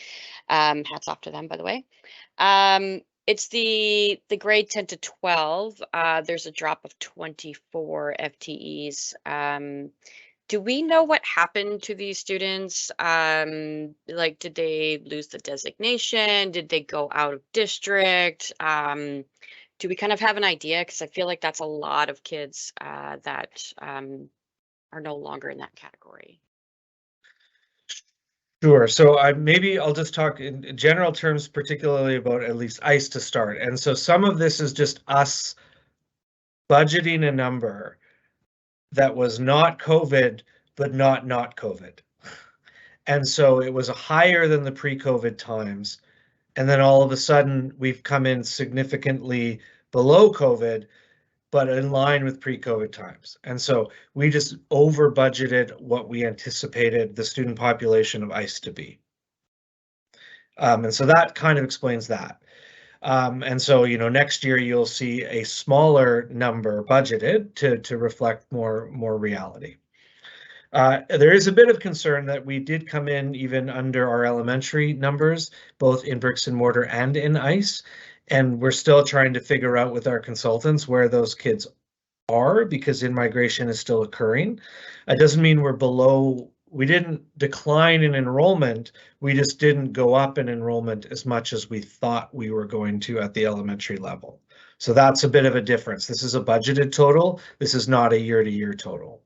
Hats off to them, by the way. It's the grade 10 to 12. There's a drop of 24 FTEs. Do we know what happened to these students? Like, did they lose the designation? Did they go out of district? Do we kind of have an idea? Because I feel like that's a lot of kids that are no longer in that category. Sure. So maybe I'll just talk in general terms, particularly about at least ICE to start. And so some of this is just us budgeting a number that was not COVID, but not COVID. And so it was higher than the pre-COVID times. And then all of a sudden we've come in significantly below COVID, but in line with pre-COVID times. And so we just over budgeted what we anticipated the student population of ICE to be. And so that kind of explains that. And so, you know, next year you'll see a smaller number budgeted to reflect more reality. There is a bit of concern that we did come in even under our elementary numbers, both in bricks and mortar and in ICE. And we're still trying to figure out with our consultants where those kids are, because in-migration is still occurring. It doesn't mean we're below. We didn't decline in enrollment, we just didn't go up in enrollment as much as we thought we were going to at the elementary level. So that's a bit of a difference. This is a budgeted total. This is not a year-to-year total.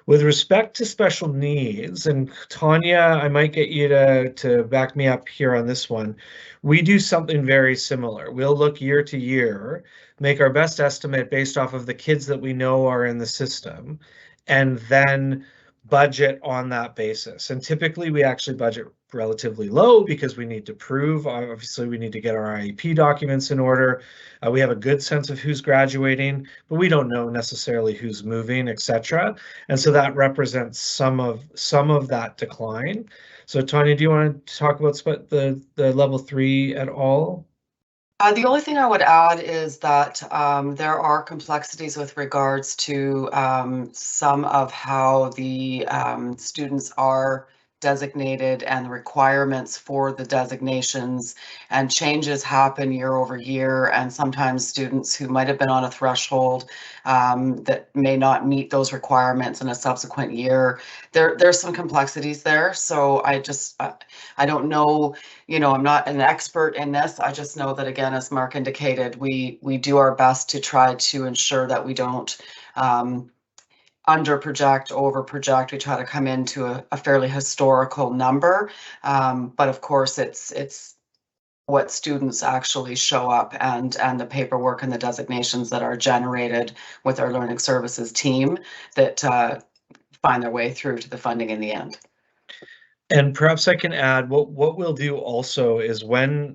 With respect to special needs, and Tanya, I might get you to back me up here on this one. We do something very similar. We'll look year to year, make our best estimate based off of the kids that we know are in the system, and then budget on that basis. And typically we actually budget relatively low because we need to prove, obviously we need to get our IEP documents in order. We have a good sense of who's graduating, but we don't know necessarily who's moving, etc. And so that represents some of that decline. So Tanya, do you want to talk about the level 3 at all? The only thing I would add is that there are complexities with regards to some of how the students are designated and the requirements for the designations, and changes happen year over year, and sometimes students who might have been on a threshold that may not meet those requirements in a subsequent year. There's some complexities there, so I don't know, you know, I'm not an expert in this. I just know that, again, as Mark indicated, we do our best to try to ensure that we don't under project, over project. We try to come into a fairly historical number, but of course it's what students actually show up and the paperwork and the designations that are generated with our learning services team that find their way through to the funding in the end. And perhaps I can add what we'll do also is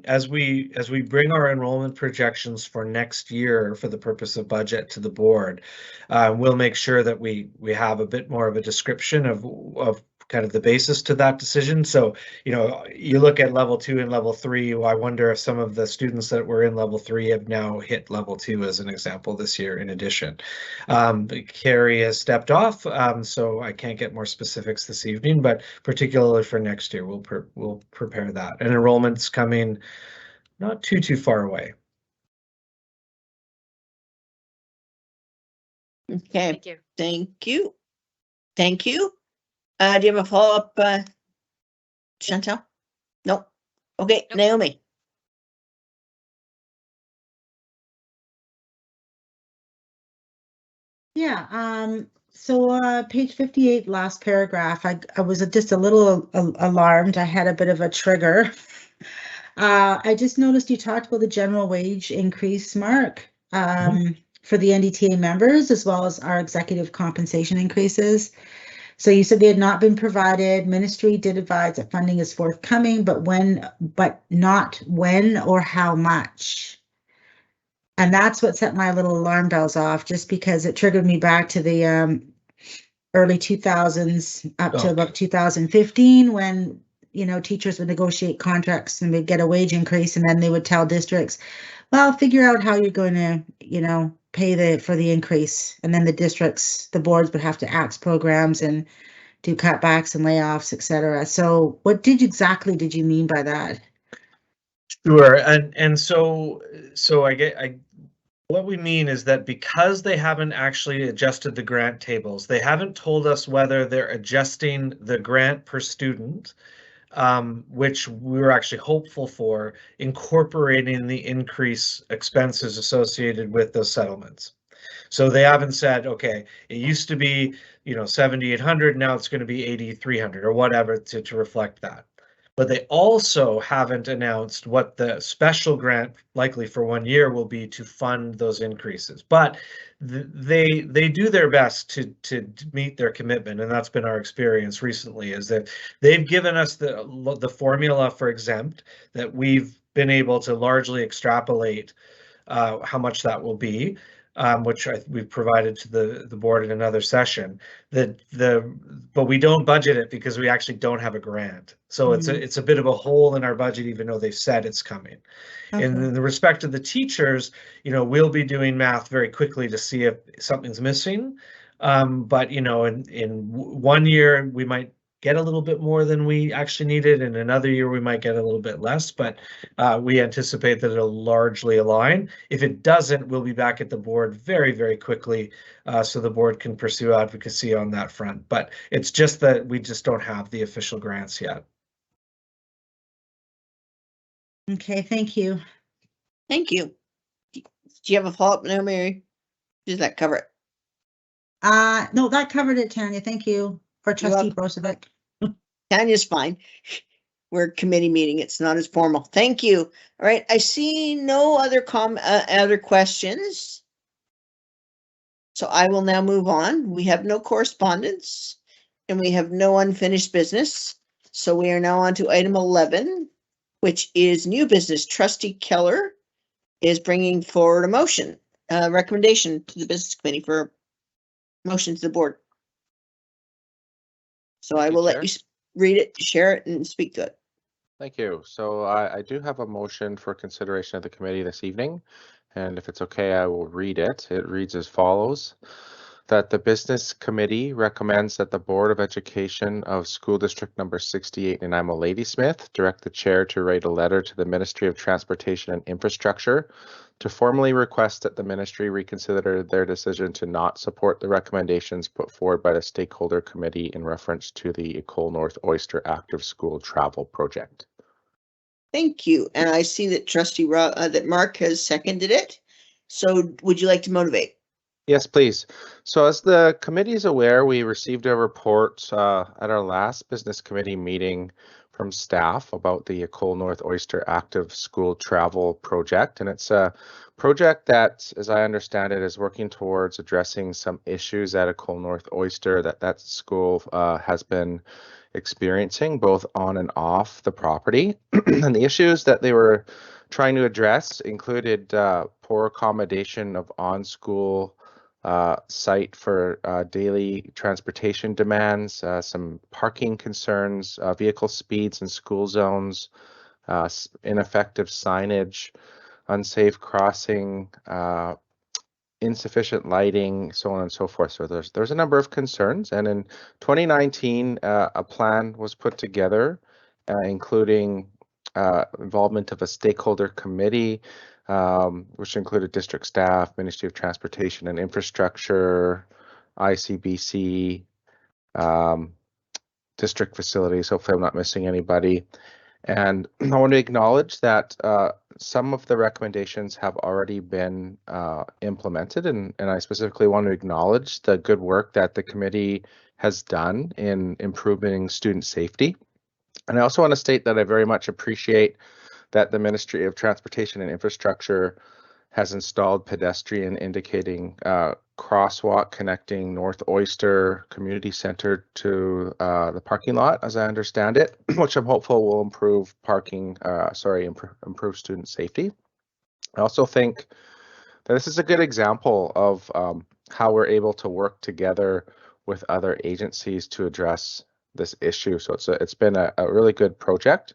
as we bring our enrollment projections for next year for the purpose of budget to the board, we'll make sure that we have a bit more of a description of kind of the basis to that decision. So, you know, you look at level 2 and level 3, I wonder if some of the students that were in level 3 have now hit level 2 as an example this year in addition. Carrie has stepped off, so I can't get more specifics this evening, but particularly for next year, we'll prepare that. And enrollment's coming not too far away. Okay, Thank you. thank you. Thank you. Do you have a follow-up, Chantel? Nope. Okay, Nope. Naomi. Yeah, so page 58, last paragraph, I was just a little alarmed. I had a bit of a trigger. I just noticed you talked about the general wage increase, Mark, for the NDTA members, as well as our executive compensation increases. So you said they had not been provided. Ministry did advise that funding is forthcoming, but not when or how much. And that's what set my little alarm bells off, just because it triggered me back to the early 2000s up to about 2015, when, you know, teachers would negotiate contracts and they'd get a wage increase, and then they would tell districts, well, figure out how you're going to, you know, pay for the increase. And then the boards would have to axe programs and do cutbacks and layoffs, etc. So what exactly did you mean by that? Sure, and so what we mean is that because they haven't actually adjusted the grant tables, they haven't told us whether they're adjusting the grant per student, which we were actually hopeful for, incorporating the increase expenses associated with those settlements. So they haven't said, okay, it used to be, you know, 7,800, now it's going to be 8,300 or whatever to reflect that. But they also haven't announced what the special grant, likely for 1 year, will be to fund those increases. But they do their best to meet their commitment, and that's been our experience recently, is that they've given us the formula for exempt that we've been able to largely extrapolate how much that will be. Which we've provided to the board in another session. But we don't budget it because we actually don't have a grant. So it's a bit of a hole in our budget, even though they've said it's coming. Okay. In the respect of the teachers, you know, we'll be doing math very quickly to see if something's missing. But you know, in 1 year we might get a little bit more than we actually needed. In another year, we might get a little bit less, but we anticipate that it'll largely align. If it doesn't, we'll be back at the board very, very quickly, so the board can pursue advocacy on that front. But it's just that we just don't have the official grants yet. Okay, thank you. Thank you. Do you have a follow-up, Naomi? Does that cover it? No, that covered it, Tanya. Thank you. For Trustee Brozovic. Tanya's fine. We're a committee meeting. It's not as formal. Thank you. All right. I see no other other questions. So I will now move on. We have no correspondence and we have no unfinished business. So we are now on to item 11, which is new business. Trustee Keller is bringing forward a motion, recommendation to the business committee for motion to the board. So I will let you read it, share it, and speak to it. Thank you. So I do have a motion for consideration of the committee this evening, and if it's okay, I will read it. It reads as follows: that the business committee recommends that the Board of Education of School District number 68 in Nanaimo Ladysmith direct the chair to write a letter to the Ministry of Transportation and Infrastructure to formally request that the ministry reconsider their decision to not support the recommendations put forward by the stakeholder committee in reference to the École North Oyster Active School Travel Project. Thank you. And I see that that Mark has seconded it. So would you like to motivate? Yes, please. So as the committee is aware, we received a report at our last business committee meeting from staff about the Ecole North Oyster Active School Travel Project. And it's a project that, as I understand it, is working towards addressing some issues at Ecole North Oyster that school has been experiencing both on and off the property. And the issues that they were trying to address included poor accommodation of on-school site for daily transportation demands, some parking concerns, vehicle speeds in school zones, ineffective signage, unsafe crossing, insufficient lighting, so on and so forth. So there's a number of concerns, and in 2019, a plan was put together, including involvement of a stakeholder committee, which included district staff, Ministry of Transportation and Infrastructure, ICBC, district facilities. Hopefully I'm not missing anybody. And I want to acknowledge that some of the recommendations have already been implemented, and I specifically want to acknowledge the good work that the committee has done in improving student safety. And I also want to state that I very much appreciate that the Ministry of Transportation and Infrastructure has installed pedestrian indicating crosswalk connecting North Oyster Community Center to the parking lot, as I understand it, which I'm hopeful will improve improve student safety. I also think that this is a good example of how we're able to work together with other agencies to address this issue. So it's been a really good project.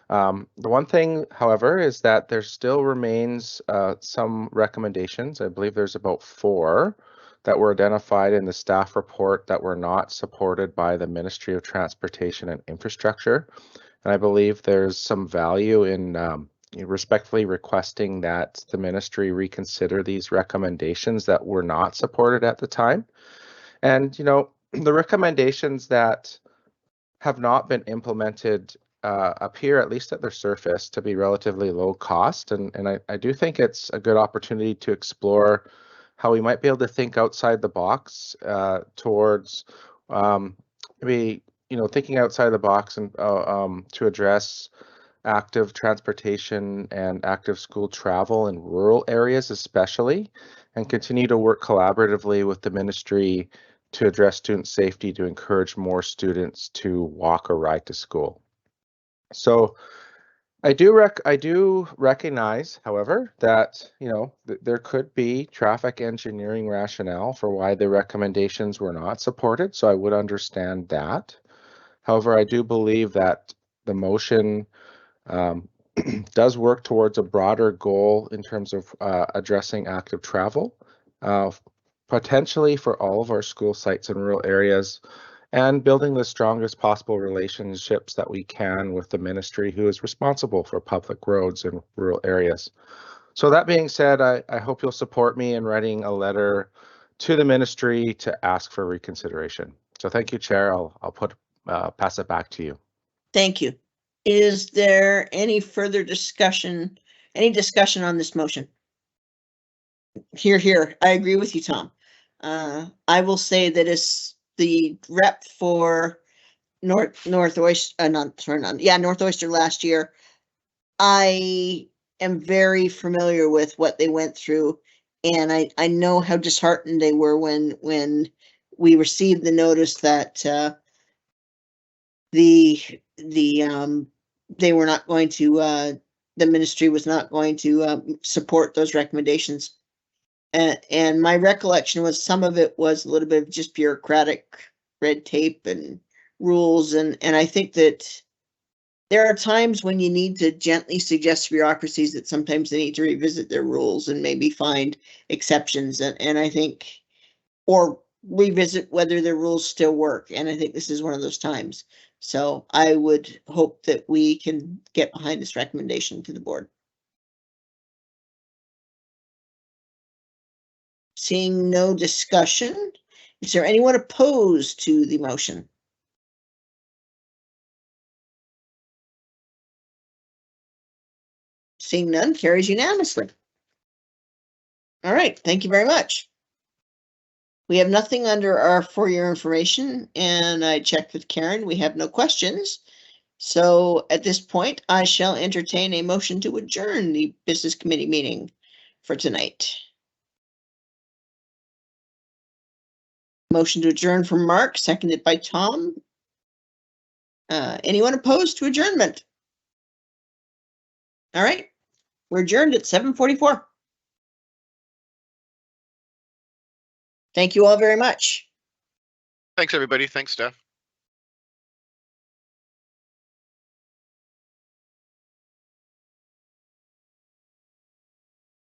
The one thing, however, is that there still remains some recommendations. I believe there's about 4 that were identified in the staff report that were not supported by the Ministry of Transportation and Infrastructure. And I believe there's some value in respectfully requesting that the ministry reconsider these recommendations that were not supported at the time. And, you know, the recommendations that have not been implemented appear, at least at their surface, to be relatively low cost. And I do think it's a good opportunity to explore how we might be able to think outside the box towards maybe, you know, thinking outside the box and to address active transportation and active school travel in rural areas especially, and continue to work collaboratively with the ministry to address student safety to encourage more students to walk or ride to school. So I do recognize, however, that, you know, there could be traffic engineering rationale for why the recommendations were not supported. So I would understand that. However, I do believe that the motion does work towards a broader goal in terms of addressing active travel, potentially for all of our school sites in rural areas, and building the strongest possible relationships that we can with the ministry who is responsible for public roads in rural areas. So that being said, I hope you'll support me in writing a letter to the ministry to ask for reconsideration. So thank you, Chair. I'll pass it back to you. Thank you. Is there any further discussion, on this motion? Here. I agree with you, Tom. I will say that as the rep for North Oyster last year, I am very familiar with what they went through, and I know how disheartened they were when we received the notice that they were not going to, the ministry was not going to support those recommendations. And my recollection was some of it was a little bit of just bureaucratic red tape and rules. And I think that there are times when you need to gently suggest to bureaucracies that sometimes they need to revisit their rules and maybe find exceptions. And I think, or revisit whether their rules still work. And I think this is one of those times. So I would hope that we can get behind this recommendation to the board. Seeing no discussion, is there anyone opposed to the motion? Seeing none, carries unanimously. All right, thank you very much. We have nothing under our for your information, and I checked with Karen. We have no questions. So at this point, I shall entertain a motion to adjourn the business committee meeting for tonight. Motion to adjourn from Mark, seconded by Tom. Anyone opposed to adjournment? All right, we're adjourned at 7:44. Thank you all very much. Thanks, everybody. Thanks, Steph.